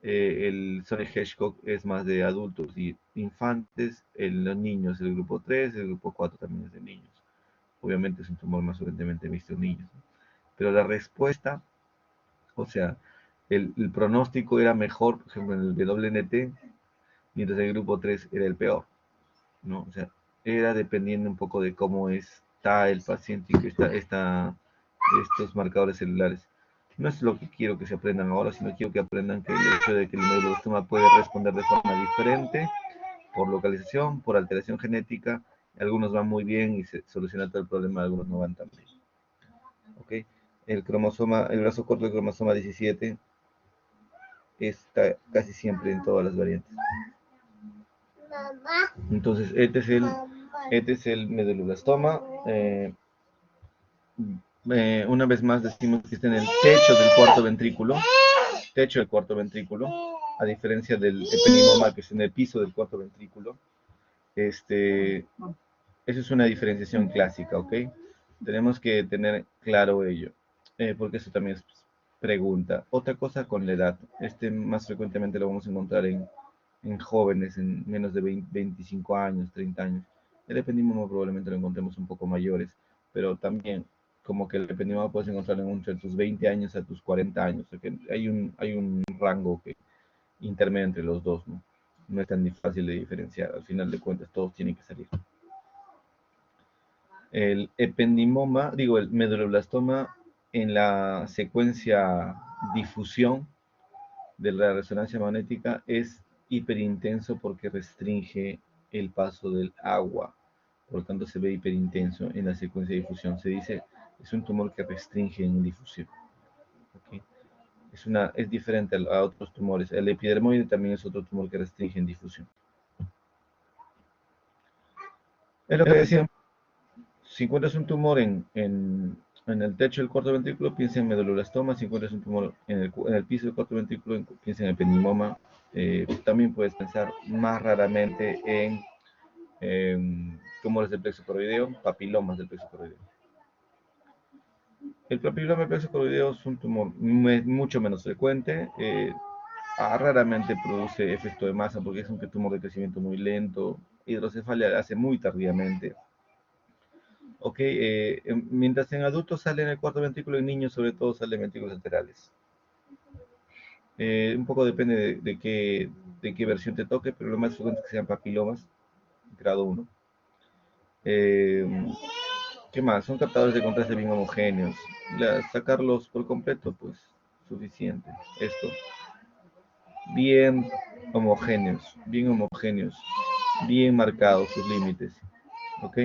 El Sonic Hedgehog es más de adultos y infantes, los niños, el grupo 3, el grupo 4 también es de niños. Obviamente es un tumor más frecuentemente visto en niños, ¿no? Pero la respuesta, o sea, el pronóstico era mejor, por ejemplo, en el WNT, mientras el grupo 3 era el peor, ¿no? O sea, era dependiendo un poco de cómo está el paciente y que está estos marcadores celulares. No es lo que quiero que se aprendan ahora, sino quiero que aprendan que el hecho de que el neuroblastoma puede responder de forma diferente por localización, por alteración genética. Algunos van muy bien y se soluciona todo el problema, algunos no van tan bien. ¿Ok? El brazo corto del cromosoma 17 está casi siempre en todas las variantes. Entonces, este es el medulloblastoma. Una vez más decimos que está en el techo del cuarto ventrículo, a diferencia del epenimoma que es en el piso del cuarto ventrículo. Eso es una diferenciación clásica, ¿ok? Tenemos que tener claro ello, porque eso también es pregunta. Otra cosa con la edad, más frecuentemente lo vamos a encontrar en jóvenes, en menos de 25 años, 30 años. El ependimoma probablemente lo encontremos un poco mayores, pero también como que el ependimoma puedes encontrarlo entre tus 20 años a tus 40 años, o sea que hay un rango intermedio entre los dos, ¿no? No es tan fácil de diferenciar, al final de cuentas todos tienen que salir. El ependimoma, digo, el medulloblastoma en la secuencia difusión de la resonancia magnética es hiperintenso porque restringe el paso del agua. Por lo tanto, se ve hiperintenso en la secuencia de difusión. Se dice, es un tumor que restringe en difusión. ¿Okay? Es diferente a otros tumores. El epidermoide también es otro tumor que restringe en difusión. Es lo que decía, si encuentras un tumor en el techo del cuarto ventrículo, piensa en medulloblastoma. Si encuentras un tumor en el piso del cuarto ventrículo, piensa en ependimoma. También puedes pensar más raramente en tumores del plexo coroideo, papilomas del plexo coroideo. El papiloma del plexo coroideo es un tumor mucho menos frecuente. Raramente produce efecto de masa porque es un tumor de crecimiento muy lento. Hidrocefalia hace muy tardíamente. Ok, mientras en adultos sale en el cuarto ventrículo, en niños sobre todo sale en ventrículos laterales. Un poco depende de qué versión te toque, pero lo más frecuente es que sean papilomas, grado 1. ¿Qué más? Son captadores de contraste bien homogéneos. Sacarlos por completo, pues suficiente. Esto, bien bien homogéneos, bien marcados sus límites. ¿Ok?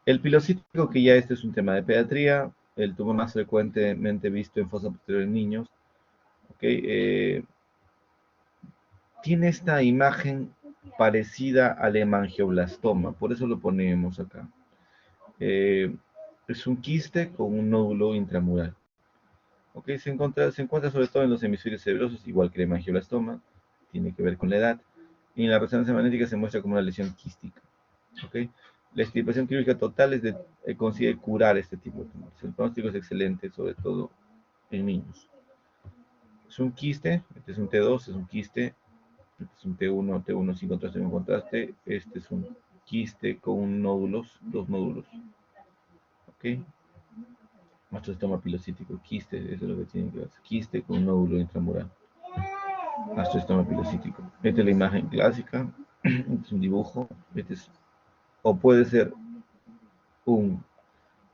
El pilocítico, que ya este es un tema de pediatría, el tumor más frecuentemente visto en fosa posterior en niños. ¿Ok? Tiene esta imagen parecida al hemangioblastoma, por eso lo ponemos acá. Es un quiste con un nódulo intramural. ¿Ok? Se encuentra sobre todo en los hemisferios cerebrosos, igual que el hemangioblastoma, tiene que ver con la edad. Y en la resonancia magnética se muestra como una lesión quística. ¿Ok? La extirpación quirúrgica total consigue curar este tipo de tumores. El pronóstico es excelente, sobre todo en niños. Es un quiste, este es un T2, es un quiste, este es un T1, T1 sin contraste, sin contraste. Este es un quiste con dos nódulos. ¿Ok? Mastocitoma pilocítico, quiste, eso es lo que tiene que ver. Quiste con un nódulo intramural. Astroestoma pilocítico. Esta es la imagen clásica, este es un dibujo, o puede ser un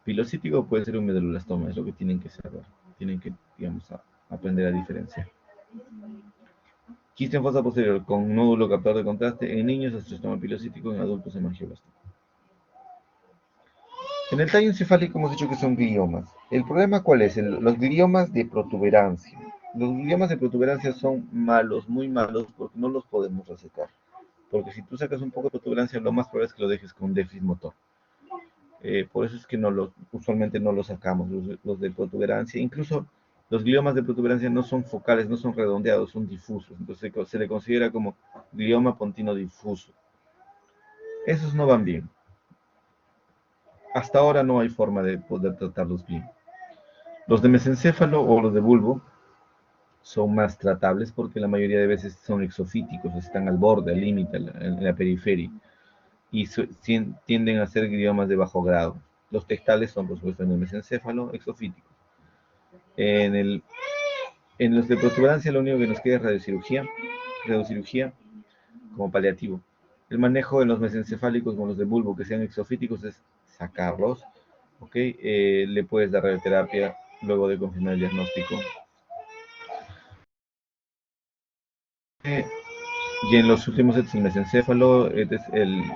pilocítico o puede ser un meduloblastoma, es lo que tienen que saber, tienen que, digamos, aprender a diferenciar. Quiste en fosa posterior con nódulo captador de contraste en niños, astroestoma pilocítico, en adultos, hemangioblastoma. En el tallo encefálico hemos dicho que son gliomas. ¿El problema cuál es? Los gliomas de protuberancia. Los gliomas de protuberancia son malos, muy malos, porque no los podemos resecar. Porque si tú sacas un poco de protuberancia, lo más probable es que lo dejes con déficit motor. Por eso es que usualmente no los sacamos, los de protuberancia. Incluso los gliomas de protuberancia no son focales, no son redondeados, son difusos. Entonces se le considera como glioma pontino difuso. Esos no van bien. Hasta ahora no hay forma de poder tratarlos bien. Los de mesencéfalo o los de bulbo son más tratables porque la mayoría de veces son exofíticos, están al borde, al límite, en la periferia, y tienden a ser gliomas de bajo grado. Los tectales son, por supuesto, en el mesencéfalo, exofíticos. En, el, en los de protuberancia lo único que nos queda es radiocirugía como paliativo. El manejo en los mesencefálicos como los de bulbo que sean exofíticos es sacarlos, ¿ok? Le puedes dar radioterapia luego de confirmar el diagnóstico. Y en los últimos sets el mesencéfalo,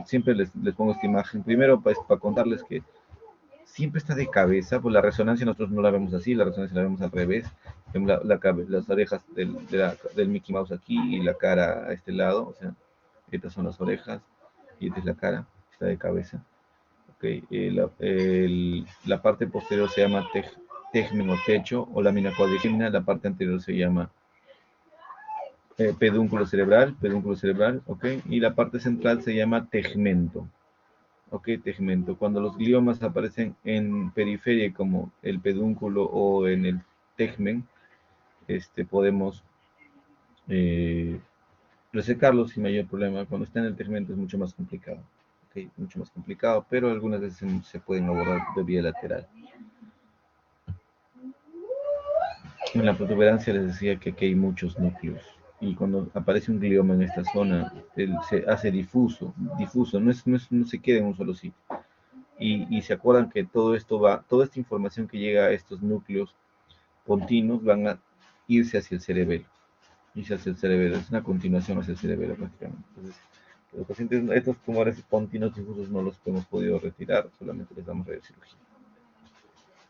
siempre les pongo esta imagen. Primero, para contarles que siempre está de cabeza, pues la resonancia nosotros no la vemos así, la resonancia la vemos al revés. Vemos las orejas del Mickey Mouse aquí y la cara a este lado, o sea, estas son las orejas y esta es la cara, está de cabeza. Okay. La parte posterior se llama tegmen o techo o lámina cuadrigémina, la parte anterior se llama pedúnculo cerebral, ok, y la parte central se llama tegmento, ok, tegmento. Cuando los gliomas aparecen en periferia como el pedúnculo o en el tegmen, podemos resecarlos sin mayor problema. Cuando está en el tegmento es mucho más complicado, ok, mucho más complicado, pero algunas veces se pueden abordar de vía lateral. En la protuberancia les decía que aquí hay muchos núcleos y cuando aparece un glioma en esta zona, se hace difuso, no se queda en un solo sitio. Y se acuerdan que toda esta información que llega a estos núcleos pontinos van a irse hacia el cerebelo, es una continuación hacia el cerebelo prácticamente. Entonces, los pacientes, estos tumores pontinos difusos no los hemos podido retirar, solamente les damos radiocirugía.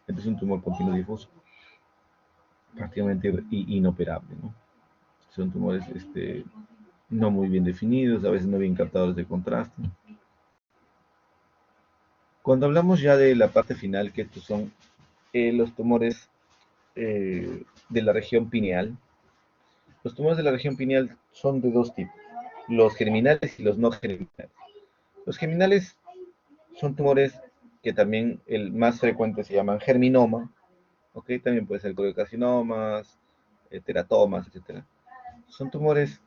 Este es un tumor pontino difuso, prácticamente inoperable, ¿no? Son tumores no muy bien definidos, a veces no bien captadores de contraste. Cuando hablamos ya de la parte final, que estos son los tumores de la región pineal, los tumores de la región pineal son de dos tipos, los germinales y los no germinales. Los germinales son tumores que también el más frecuente se llaman germinoma, ¿ok? También puede ser choliocarcinomas, teratomas, etc. Son tumores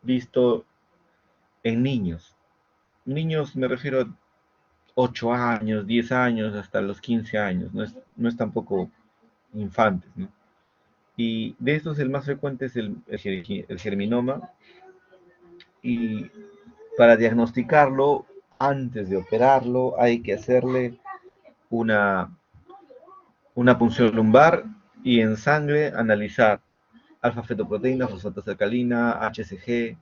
vistos en niños. Niños me refiero a 8 años, 10 años, hasta los 15 años, no es tampoco infantes, ¿no? Y de estos el más frecuente es el germinoma, y para diagnosticarlo, antes de operarlo, hay que hacerle una, una punción lumbar y en sangre analizar alfa-fetoproteína, fosfatasa alcalina, HCG.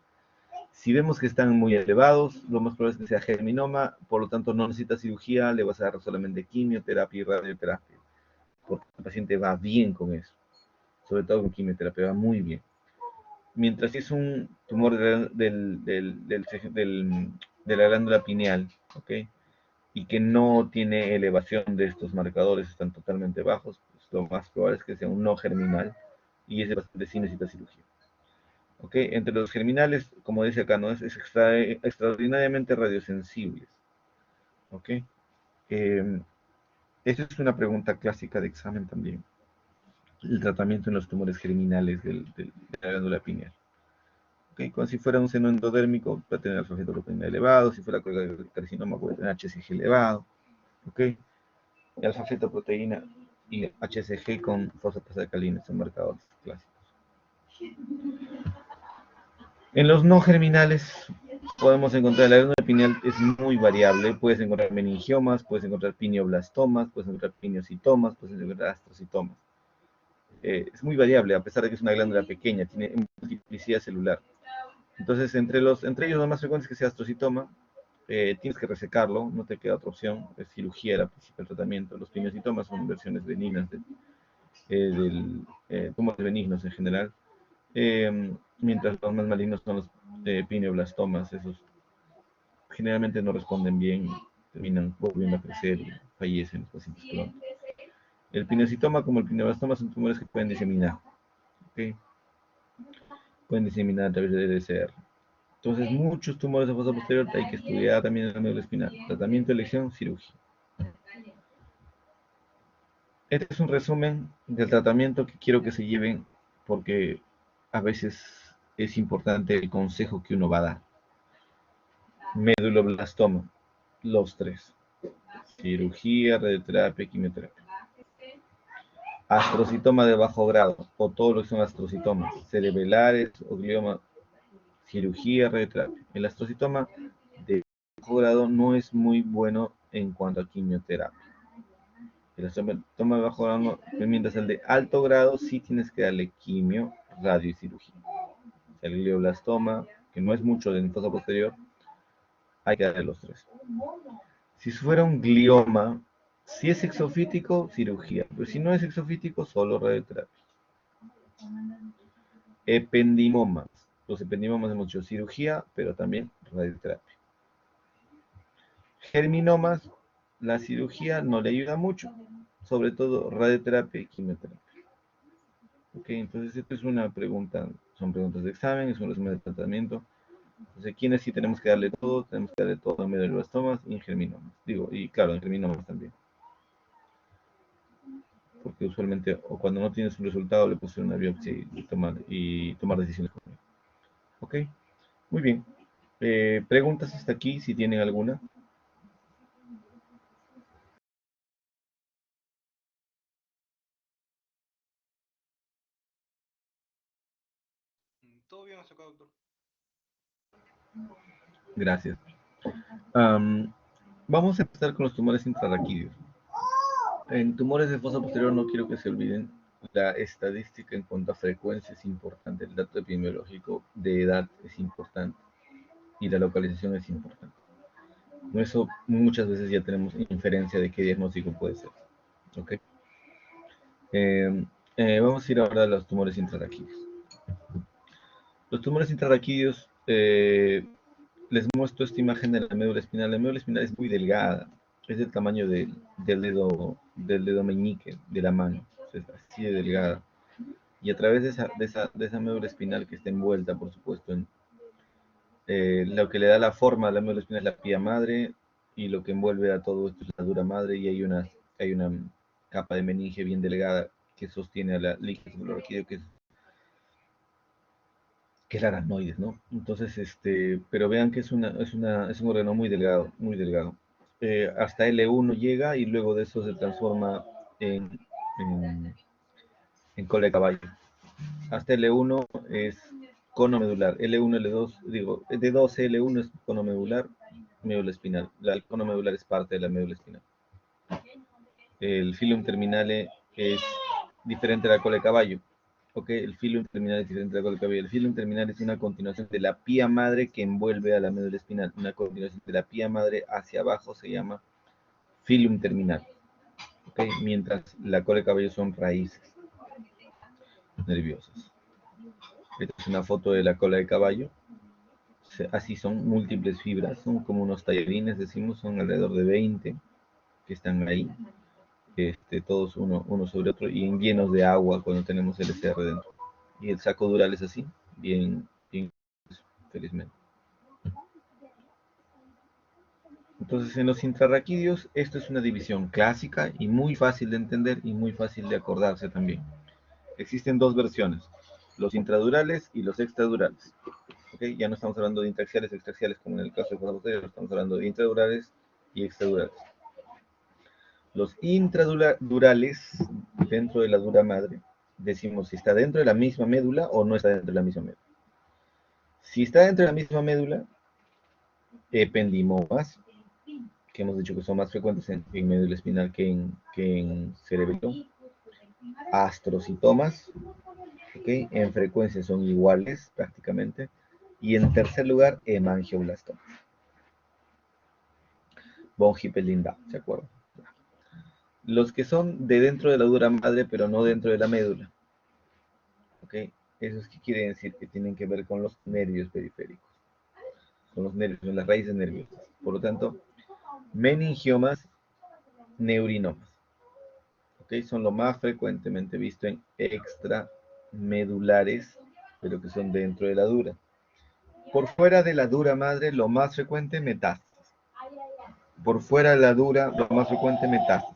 Si vemos que están muy elevados, lo más probable es que sea germinoma, por lo tanto no necesita cirugía, le vas a dar solamente quimioterapia y radioterapia, porque el paciente va bien con eso, sobre todo con quimioterapia, va muy bien. Mientras si es un tumor de la glándula pineal, ¿ok? Y que no tiene elevación de estos marcadores, están totalmente bajos, pues lo más probable es que sea un no germinal, y ese paciente sí necesita cirugía. ¿Ok? Entre los germinales, como dice acá, ¿no? es extraordinariamente radiosensibles. ¿Ok? Esta es una pregunta clásica de examen también. El tratamiento en los tumores germinales de la glándula pineal. ¿Ok? Como si fuera un seno endodérmico, puede tener alfa-fetoproteína elevado, si fuera carcinoma puede tener HCG elevado. ¿Ok? Y alfa-fetoproteína y HCG con fosfatasa alcalina son marcadores clásicos. En los no germinales podemos encontrar, la glándula pineal es muy variable, puedes encontrar meningiomas, puedes encontrar pineoblastomas, puedes encontrar pineocitomas, puedes encontrar astrocitomas. Es muy variable, a pesar de que es una glándula pequeña, tiene multiplicidad celular. Entonces, entre ellos lo más frecuente es que sea astrocitoma, tienes que resecarlo, no te queda otra opción, es cirugía la principal tratamiento. Los pineocitomas son versiones benignas del tumores benignos en general, mientras los más malignos son los pineoblastomas, esos generalmente no responden bien, terminan volviendo a crecer y fallecen los pacientes pronto. El pineocitoma como el pineoblastoma son tumores que pueden diseminar, ¿ok? Pueden diseminar a través de DDCR. Entonces, muchos tumores de fosa posterior hay que estudiar también en la médula espinal. Tratamiento, elección, cirugía. Este es un resumen del tratamiento que quiero que se lleven porque a veces es importante el consejo que uno va a dar. Meduloblastoma, los tres. Cirugía, radioterapia, quimioterapia. Astrocitoma de bajo grado, o todos los que son astrocitomas, cerebelares o glioma, cirugía, radioterapia. El astrocitoma de bajo grado no es muy bueno en cuanto a quimioterapia. El astrocitoma de bajo grado, no, mientras el de alto grado sí tienes que darle quimio, radio y cirugía. El glioblastoma, que no es mucho de fosa posterior, hay que darle los tres. Si fuera un glioma, si es exofítico, cirugía, pero si no es exofítico, solo radioterapia. Ependimomas. Los ependimomas hemos hecho cirugía, pero también radioterapia. Germinomas, la cirugía no le ayuda mucho, sobre todo radioterapia y quimioterapia. Ok, entonces esto es una pregunta, son preguntas de examen, es un resumen de tratamiento. Entonces, ¿quiénes sí tenemos que darle todo? Tenemos que darle todo en medullostomas y en germinomas. Digo, y claro, en germinomas también. Porque usualmente, o cuando no tienes un resultado, le puedes hacer una biopsia y tomar decisiones con él. Ok, muy bien. Preguntas hasta aquí, si tienen alguna. Todo bien hasta acá, doctor. Gracias. Vamos a empezar con los tumores intrarraquídeos. En tumores de fosa posterior no quiero que se olviden, la estadística en cuanto a frecuencia es importante, el dato epidemiológico de edad es importante y la localización es importante. Con eso muchas veces ya tenemos inferencia de qué diagnóstico puede ser. ¿Ok? Vamos a ir ahora a los tumores intrarraquídeos. Los tumores intrarraquídeos, les muestro esta imagen de la médula espinal. La médula espinal es muy delgada, es del tamaño del dedo meñique de la mano, es así de delgada. Y a través de esa médula espinal que está envuelta, por supuesto, en lo que le da la forma a la médula espinal es la pía madre, y lo que envuelve a todo esto es la dura madre, y hay una capa de meninge bien delgada que sostiene a la líquida celular, que es la aracnoides, ¿no? Entonces, pero vean que es un órgano muy delgado, muy delgado. Hasta L1 llega y luego de eso se transforma en, en cola de caballo. Hasta L1 es cono medular, L1, L2, digo, de 12 L1 es cono medular, médula espinal. El cono medular es parte de la médula espinal. El filum terminale es diferente a la cola de caballo. Ok, el filum terminal es diferente a la cola de caballo. El filum terminal es una continuación de la pía madre que envuelve a la médula espinal. Una continuación de la pía madre hacia abajo se llama filum terminal. Ok, mientras la cola de caballo son raíces nerviosas. Esta es una foto de la cola de caballo. Así son múltiples fibras, son como unos tallarines, decimos, son alrededor de 20 que están ahí, todos uno sobre otro y llenos de agua cuando tenemos el SR dentro. Y el saco dural es así, bien, bien, felizmente. Entonces, en los intrarraquídeos, esto es una división clásica y muy fácil de entender y muy fácil de acordarse también. Existen dos versiones, los intradurales y los extradurales. ¿Okay? Ya no estamos hablando de intraxiales o extraxiales como en el caso de fosa posterior, estamos hablando de intradurales y extradurales. Los intradurales, dentro de la dura madre, decimos si está dentro de la misma médula o no está dentro de la misma médula. Si está dentro de la misma médula, ependimomas, que hemos dicho que son más frecuentes en médula espinal que en cerebelo, astrocitomas, ¿ok? En frecuencia son iguales prácticamente. Y en tercer lugar, hemangioblastomas. Von Hippel-Lindau, ¿se acuerdan? Los que son de dentro de la dura madre, pero no dentro de la médula, ¿ok? Eso es que quiere decir que tienen que ver con los nervios periféricos, con los nervios, con las raíces nerviosas. Por lo tanto, meningiomas, neurinomas, ¿ok? Son lo más frecuentemente visto en extramedulares, pero que son dentro de la dura. Por fuera de la dura madre, lo más frecuente, metástasis. Por fuera de la dura, lo más frecuente, metástasis.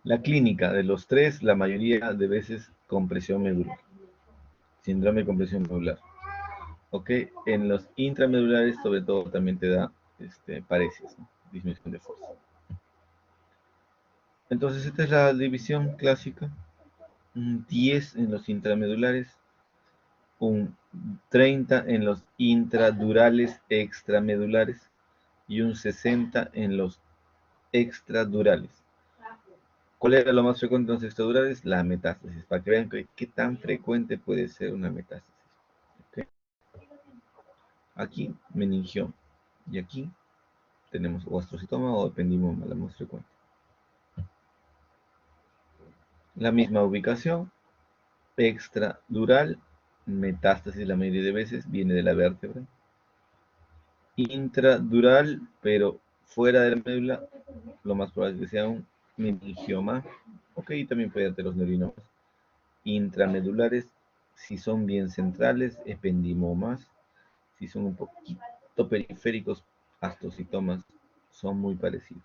La clínica de los tres, la mayoría de veces compresión medular, síndrome de compresión medular. ¿Ok? En los intramedulares, sobre todo, también te da paresis, ¿no? Disminución de fuerza. Entonces, esta es la división clásica. Un 10 en los intramedulares, un 30 en los intradurales extramedulares y un 60 en los extradurales. ¿Cuál era lo más frecuente en los extradurales? La metástasis, para que vean qué tan frecuente puede ser una metástasis. ¿Okay? Aquí, meningioma. Y aquí tenemos o astrocitoma o ependimoma, la más frecuente. La misma ubicación, extradural, metástasis la mayoría de veces viene de la vértebra. Intradural, pero fuera de la médula, lo más probable es que sea un meningioma. Ok, también puede ser los neurinomas. Intramedulares, si son bien centrales, ependimomas. Si son un poquito periféricos, astrocitomas, son muy parecidos.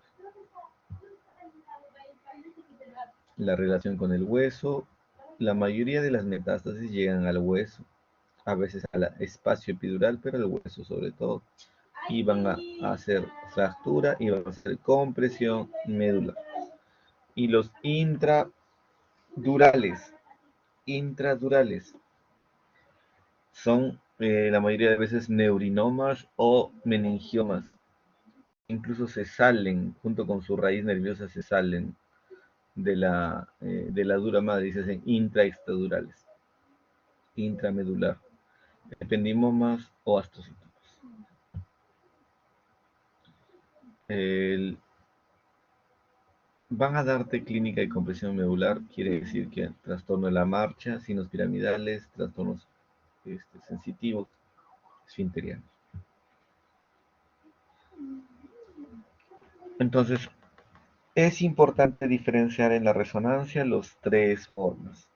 La relación con el hueso, la mayoría de las metástasis llegan al hueso, a veces al espacio epidural, pero al hueso sobre todo, y van a hacer fractura y van a hacer compresión medular. Y los intradurales, son la mayoría de veces neurinomas o meningiomas. Incluso se salen, junto con su raíz nerviosa, se salen de la dura madre y se hacen intraextradurales, intramedular, ependimomas o astrocitos. Van a darte clínica de compresión medular, quiere decir que trastorno de la marcha, signos piramidales, trastornos sensitivos, esfinterianos. Entonces, es importante diferenciar en la resonancia los tres formas.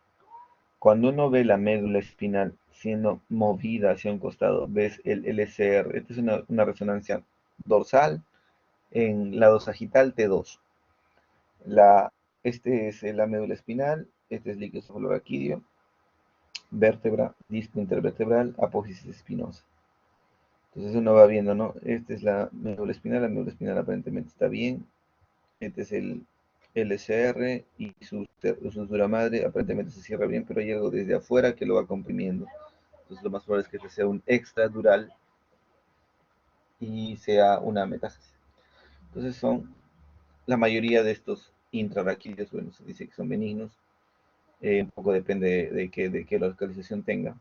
Cuando uno ve la médula espinal siendo movida hacia un costado, ves el LCR. Esta es una resonancia dorsal en lado sagital T2. Este es la médula espinal, este es líquido cefaloraquídeo, vértebra, disco intervertebral, apófisis espinosa. Entonces uno va viendo, ¿no? Esta es la médula espinal aparentemente está bien. Este es el LCR y su dura madre aparentemente se cierra bien, pero hay algo desde afuera que lo va comprimiendo. Entonces lo más probable es que este sea un extradural y sea una metástasis. Entonces la mayoría de estos intraraquídeos, bueno, se dice que son benignos, un poco depende de qué localización tenga.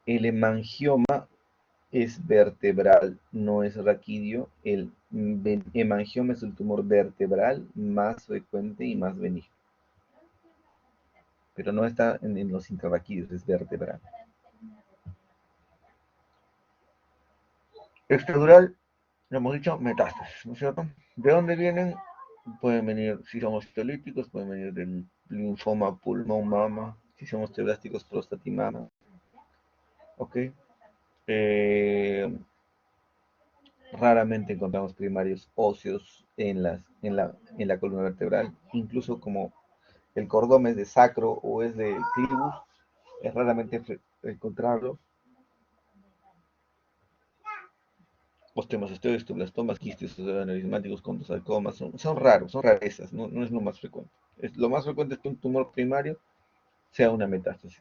El hemangioma es vertebral, no es raquídeo. El hemangioma es el tumor vertebral más frecuente y más benigno. Pero no está en los intrarraquídeos, es vertebral. Extradural, lo hemos dicho, metástasis, ¿no es cierto? ¿De dónde vienen? Pueden venir, si somos histolíticos, pueden venir del linfoma pulmón, mama, si somos teblásticos, próstata y mama. ¿Ok? Raramente encontramos primarios óseos en la columna vertebral, incluso como el cordón es de sacro o es de clivus, es raramente encontrarlo. Osteomastoides, blastomas, quistes aneurismáticos, condrosarcomas, son raros, son rarezas, no es lo más frecuente. Lo más frecuente es que un tumor primario sea una metástasis.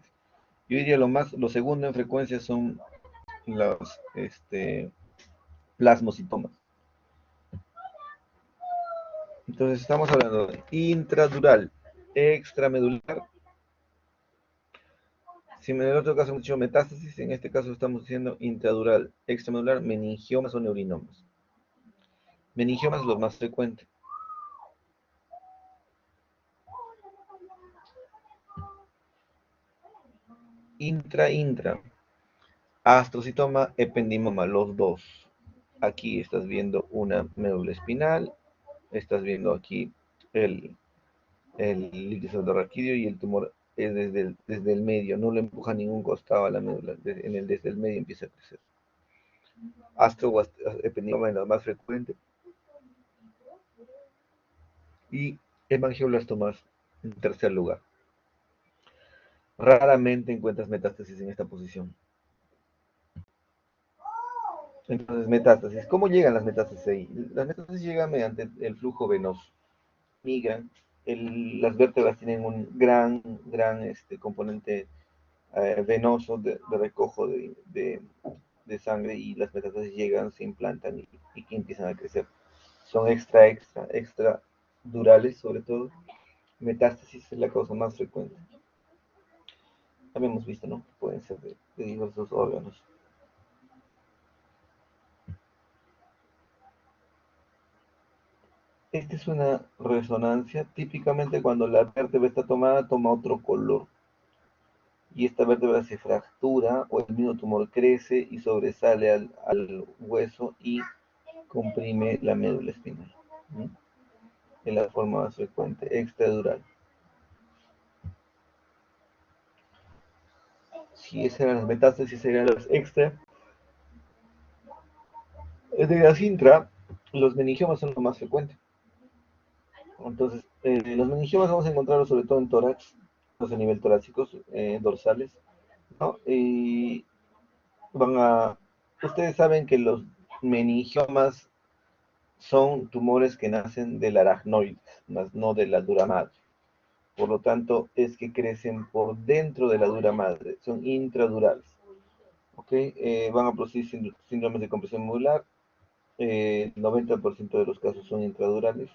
Yo diría lo segundo en frecuencia son los plasmocitomas. Entonces estamos hablando de intradural, extramedular. Si en el otro caso hemos dicho metástasis, en este caso estamos diciendo intradural, extramedular, meningiomas o neurinomas. Meningiomas es lo más frecuente. Intra, astrocitoma, ependimoma, los dos. Aquí estás viendo una médula espinal, estás viendo aquí el, el líquido endorraquídeo y el tumor es desde el medio, no lo empuja a ningún costado a la médula, desde el medio empieza a crecer. Astro o ependimoma es la más frecuente y hemangioblastomas en tercer lugar. Raramente encuentras metástasis en esta posición. Entonces, metástasis. ¿Cómo llegan las metástasis ahí? Las metástasis llegan mediante el flujo venoso. Migran. Las vértebras tienen un gran componente venoso de recojo de sangre y las metástasis llegan, se implantan y empiezan a crecer. Son extra durales sobre todo. Metástasis es la causa más frecuente. También hemos visto, ¿no? Pueden ser de diversos órganos. Esta es una resonancia. Típicamente cuando la vértebra está tomada, toma otro color. Y esta vértebra se fractura o el mismo tumor crece y sobresale al hueso y comprime la médula espinal. ¿Mm? En la forma más frecuente, extradural. Si esas eran las metástasis, serían las extra. De las intra, los meningiomas son lo más frecuente. Entonces, los meningiomas vamos a encontrarlos sobre todo en tórax, a nivel torácicos, dorsales, ¿no? Y van a... Ustedes saben que los meningiomas son tumores que nacen del aracnoides, más no de la dura madre. Por lo tanto, es que crecen por dentro de la dura madre, son intradurales. ¿Ok? Van a producir síndromes de compresión medular. 90% de los casos son intradurales.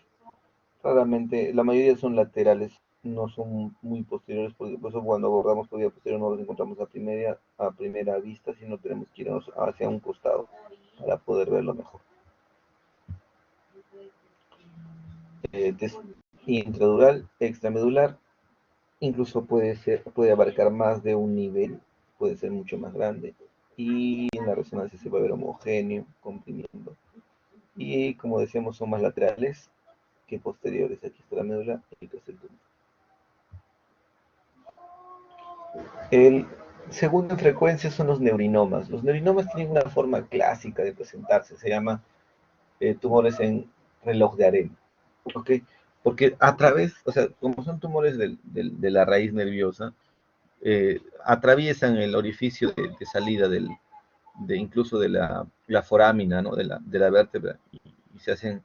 Raramente, la mayoría son laterales, no son muy posteriores, porque por eso cuando abordamos por vía posterior no los encontramos a primera vista, sino tenemos que irnos hacia un costado para poder verlo mejor. Intradural, extramedular, incluso puede abarcar más de un nivel, puede ser mucho más grande, y en la resonancia se va a ver homogéneo, comprimiendo. Y como decíamos, son más laterales que posteriores. Aquí está la médula y acá está el tumor. El segundo en frecuencia son los neurinomas. Los neurinomas tienen una forma clásica de presentarse, se llama tumores en reloj de arena. ¿Ok? Porque a través, o sea, como son tumores de la raíz nerviosa, atraviesan el orificio de salida incluso de la forámina, ¿no? de la vértebra, y se hacen,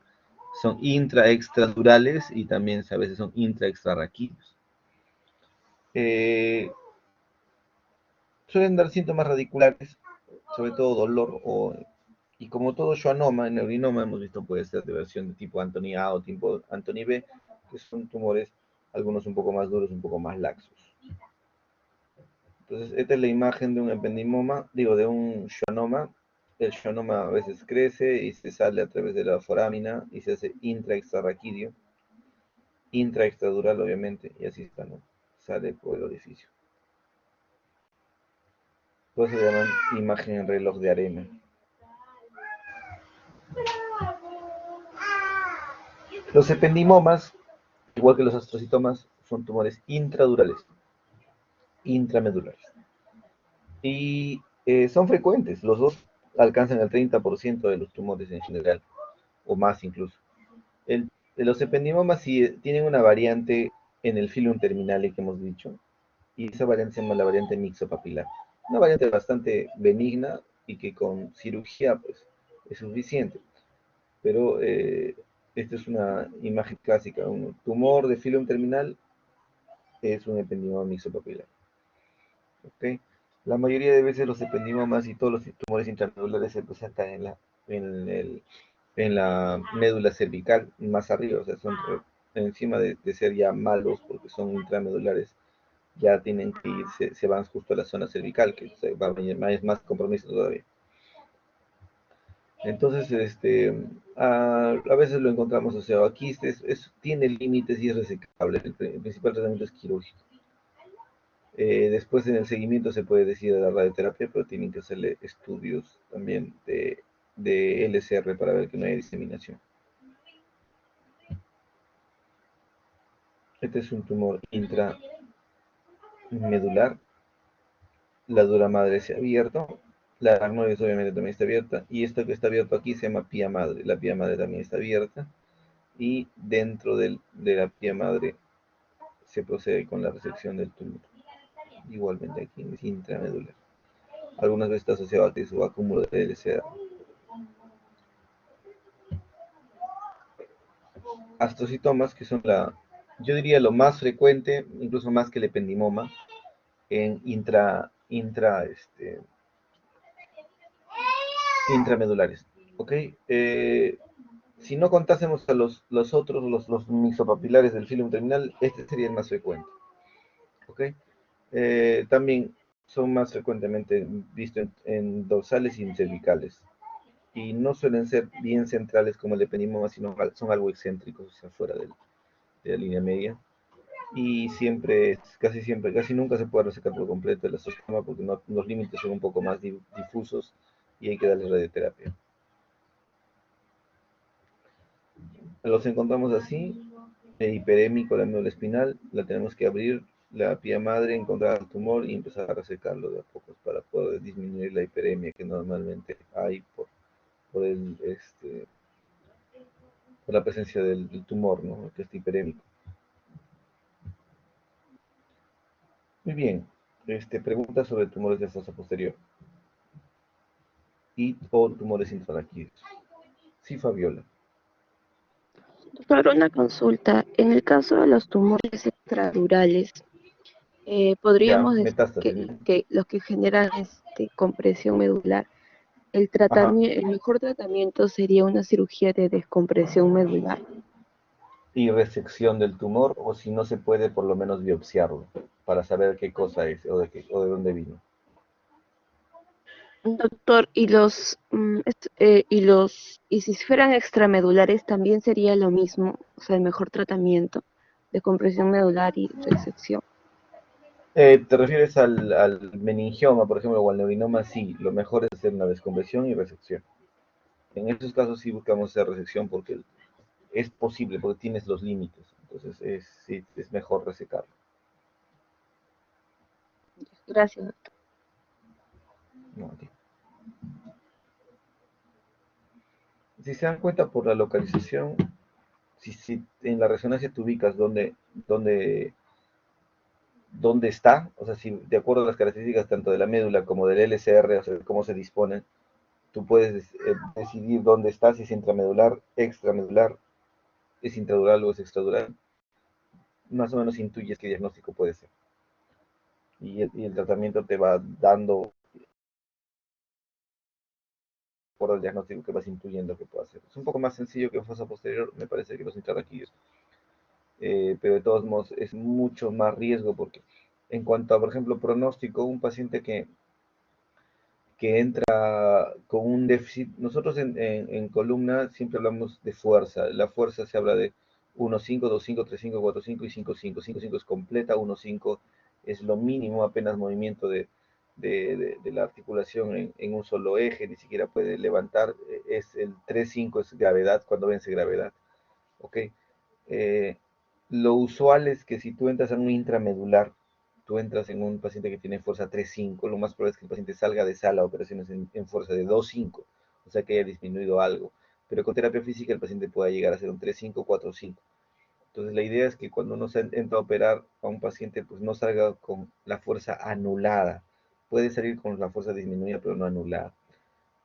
son extradurales y también a veces son extrarraquídeos. Suelen dar síntomas radiculares, sobre todo dolor, y como todo schwannoma, neurinoma, hemos visto puede ser de versión de tipo Anthony A o tipo Anthony B, que son tumores, algunos un poco más duros, un poco más laxos. Entonces, esta es la imagen de un ependimoma, digo, de un schwannoma. El schwannoma a veces crece y se sale a través de la forámina y se hace intraextrarraquídeo, intraextradural obviamente, y así está, ¿no? Sale por el orificio. Por eso se llaman imagen en reloj de arena. Los ependimomas, igual que los astrocitomas, son tumores intradurales, intramedulares. Y son frecuentes, los dos alcanzan el 30% de los tumores en general, o más incluso. De los ependimomas sí tienen una variante en el filum terminale que hemos dicho, y esa variante se llama la variante mixopapilar. Una variante bastante benigna y que con cirugía pues, es suficiente. Pero esta es una imagen clásica. Un tumor de filum terminal es un ependimoma mixopapilar. ¿ok? La mayoría de veces los ependimomas y todos los tumores intramedulares se presentan en la médula cervical, más arriba, o sea, son encima de ser ya malos porque son intramedulares, ya tienen que irse, se van justo a la zona cervical, que va a venir más compromiso todavía. Entonces, a veces lo encontramos asociado a quistes, tiene límites y es resecable. El principal tratamiento es quirúrgico. Después en el seguimiento se puede decir la radioterapia, pero tienen que hacerle estudios también de LCR para ver que no haya diseminación. Este es un tumor intramedular. La dura madre se ha abierto. La arnoides obviamente también está abierta. Y esto que está abierto aquí se llama pía madre. La pía madre también está abierta. Y dentro de la pía madre se procede con la resección del tumor. Igualmente aquí es intramedular. Algunas veces está asociado a su acúmulo de LCR. Astrocitomas, que son yo diría lo más frecuente, incluso más que el ependimoma, en intramedulares. ¿Ok? Si no contásemos a los otros, los mixopapilares del filum terminal, este sería el más frecuente. ¿Ok? También son más frecuentemente vistos en dorsales y en cervicales. Y no suelen ser bien centrales como el ependimoma, sino son algo excéntricos, o sea, fuera de la línea media. Y casi nunca se puede resecar por completo el osteosarcoma porque los límites son un poco más difusos y hay que darle radioterapia. Los encontramos así, hiperémico la médula espinal, la tenemos que abrir la pía madre, encontrar el tumor y empezar a resecarlo de a pocos para poder disminuir la hiperemia que normalmente hay por por la presencia del tumor, ¿no? Que es hiperémico. Muy bien, pregunta sobre tumores de fosa posterior y o tumores intraquídeos. Sí, Fabiola. Doctor, una consulta. En el caso de los tumores extradurales, Ya, podríamos decir metástasis. que los que generan compresión medular, Ajá. el mejor tratamiento sería una cirugía de descompresión medular. Y resección del tumor, o si no se puede, por lo menos biopsiarlo, para saber qué cosa es o de dónde vino. Doctor, y si fueran extramedulares también sería lo mismo, o sea, el mejor tratamiento de compresión medular y resección. ¿Te refieres al meningioma, por ejemplo, o al neurinoma? Sí, lo mejor es hacer una descompresión y resección. En esos casos sí buscamos hacer resección porque es posible, porque tienes los límites. Entonces sí, es mejor resecarlo. Gracias, doctor. No, ok. Si se dan cuenta por la localización, si en la resonancia te ubicas dónde, dónde está, o sea, si de acuerdo a las características tanto de la médula como del LCR, o sea, cómo se disponen, tú puedes decidir dónde está, si es intramedular, extramedular, es intradural o es extradural. Más o menos intuyes qué diagnóstico puede ser. Y el tratamiento te va dando por el diagnóstico que vas intuyendo que puede hacer. Es un poco más sencillo que en fosa posterior, me parece que los intraquídeos. Pero de todos modos es mucho más riesgo porque en cuanto a, por ejemplo, pronóstico, un paciente que entra con un déficit. Nosotros en columna siempre hablamos de fuerza. La fuerza se habla de 1,5, 2,5, 3,5, 4,5 y 5,5. 5,5 es completa, 1,5 es lo mínimo, apenas movimiento de la articulación en un solo eje, ni siquiera puede levantar. Es el 3,5 es gravedad, cuando vence gravedad. ¿Ok? Eh, lo usual es que si tú entras en un intramedular, tú entras en un paciente que tiene fuerza 3,5, lo más probable es que el paciente salga de sala a operaciones en fuerza de 2,5, o sea que haya disminuido algo. Pero con terapia física el paciente puede llegar a ser un 3,5, 4,5. Entonces la idea es que cuando uno entra a operar a un paciente, pues no salga con la fuerza anulada. Puede salir con la fuerza disminuida, pero no anulada.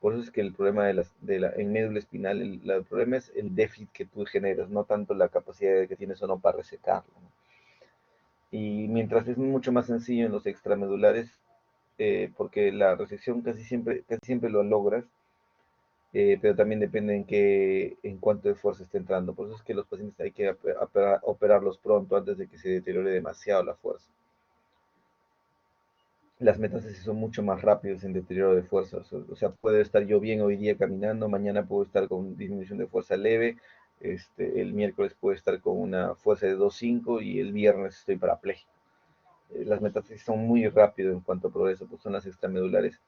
Por eso es que el problema en médula espinal, el problema es el déficit que tú generas, no tanto la capacidad que tienes o no para resecarlo, ¿no? Y mientras es mucho más sencillo en los extramedulares, porque la resección casi siempre lo logras, pero también depende en cuánto esfuerzo esté entrando. Por eso es que los pacientes hay que operarlos pronto antes de que se deteriore demasiado la fuerza. Las metástasis son mucho más rápidas en deterioro de fuerza. O sea, puedo estar yo bien hoy día caminando, mañana puedo estar con disminución de fuerza leve, el miércoles puedo estar con una fuerza de 2,5 y el viernes estoy parapléjico. Las metástasis son muy rápido en cuanto a progreso, pues son las extramedulares,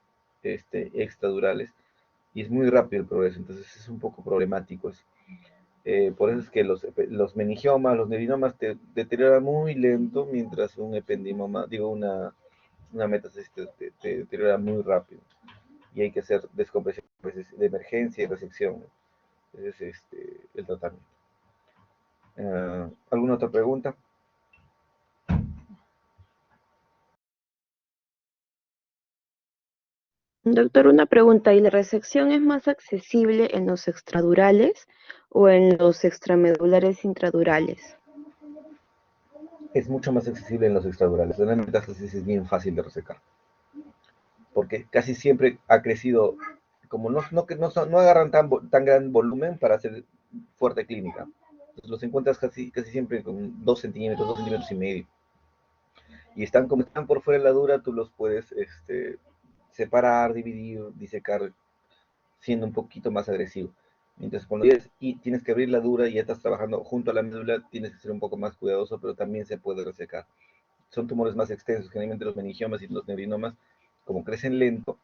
extradurales, y es muy rápido el progreso, entonces es un poco problemático eso. Por eso es que los meningiomas, los neurinomas te deterioran muy lento, mientras un ependimoma, digo, una metástasis te deteriora muy rápido. Y hay que hacer descompresión de emergencia y resección. Ese es el tratamiento. ¿Alguna otra pregunta? Doctor, una pregunta, ¿y la resección es más accesible en los extradurales o en los extramedulares intradurales? Es mucho más accesible en los extradurales. Una metástasis es bien fácil de resecar, porque casi siempre ha crecido, como no agarran tan gran volumen para hacer fuerte clínica. Entonces los encuentras casi siempre con 2 centímetros, 2,5 centímetros. Y como están por fuera de la dura, tú los puedes separar, dividir, disecar, siendo un poquito más agresivo. Mientras cuando tienes que abrir la dura y ya estás trabajando junto a la médula, tienes que ser un poco más cuidadoso, pero también se puede resecar. Son tumores más extensos, generalmente los meningiomas y los neurinomas, como crecen lento,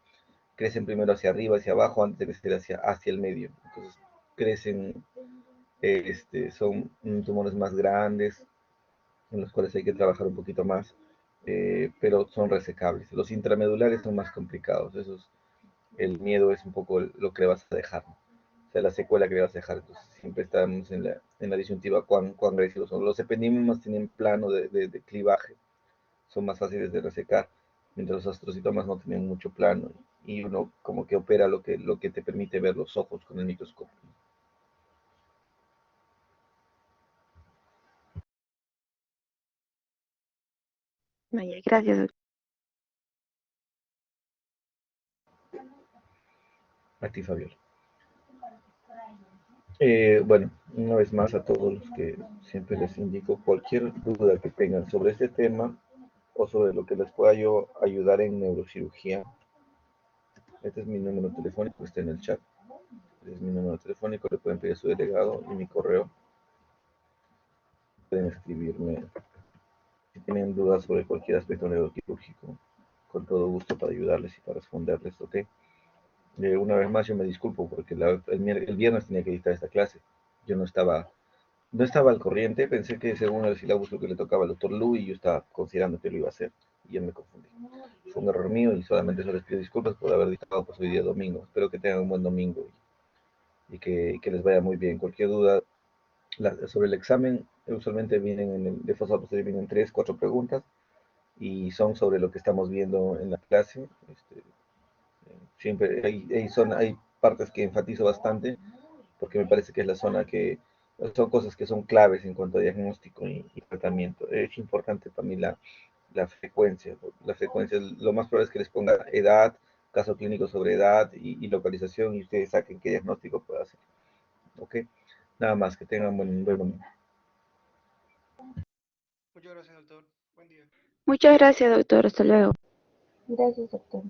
crecen primero hacia arriba, hacia abajo, antes de crecer hacia el medio. Entonces crecen, son tumores más grandes, en los cuales hay que trabajar un poquito más, pero son resecables. Los intramedulares son más complicados, el miedo es un poco lo que le vas a dejar, ¿no? O sea, la secuela que le vas a dejar. Entonces, siempre estamos en la disyuntiva cuán agresivos son. Los ependímomas tienen plano de clivaje, son más fáciles de resecar, mientras los astrocitomas no tienen mucho plano y uno como que opera lo que te permite ver los ojos con el microscopio. Vaya, gracias, doctor. A ti, Fabiola. Bueno, una vez más a todos los que siempre les indico cualquier duda que tengan sobre este tema o sobre lo que les pueda yo ayudar en neurocirugía. Este es mi número telefónico, está en el chat. Este es mi número telefónico, le pueden pedir a su delegado y mi correo. Pueden escribirme si tienen dudas sobre cualquier aspecto neuroquirúrgico, con todo gusto para ayudarles y para responderles, ¿ok? Una vez más yo me disculpo porque el viernes tenía que dictar esta clase. Yo no estaba al corriente, pensé que según el sílabus lo que le tocaba al doctor Lu y yo estaba considerando que lo iba a hacer y yo me confundí. Fue un error mío y solamente les pido disculpas por haber dictado pues hoy día domingo. Espero que tengan un buen domingo y que les vaya muy bien. Cualquier duda sobre el examen, usualmente de fosfato posterior vienen 3, 4 preguntas y son sobre lo que estamos viendo en la clase. Siempre hay partes que enfatizo bastante porque me parece que es la zona que son cosas que son claves en cuanto a diagnóstico y tratamiento. Es importante para mí la frecuencia. La frecuencia, lo más probable es que les ponga edad, caso clínico sobre edad y localización y ustedes saquen qué diagnóstico puede hacer. ¿Ok? Nada más, que tengan buen momento. Muchas gracias, doctor. Buen día. Muchas gracias, doctor. Hasta luego. Gracias, doctor.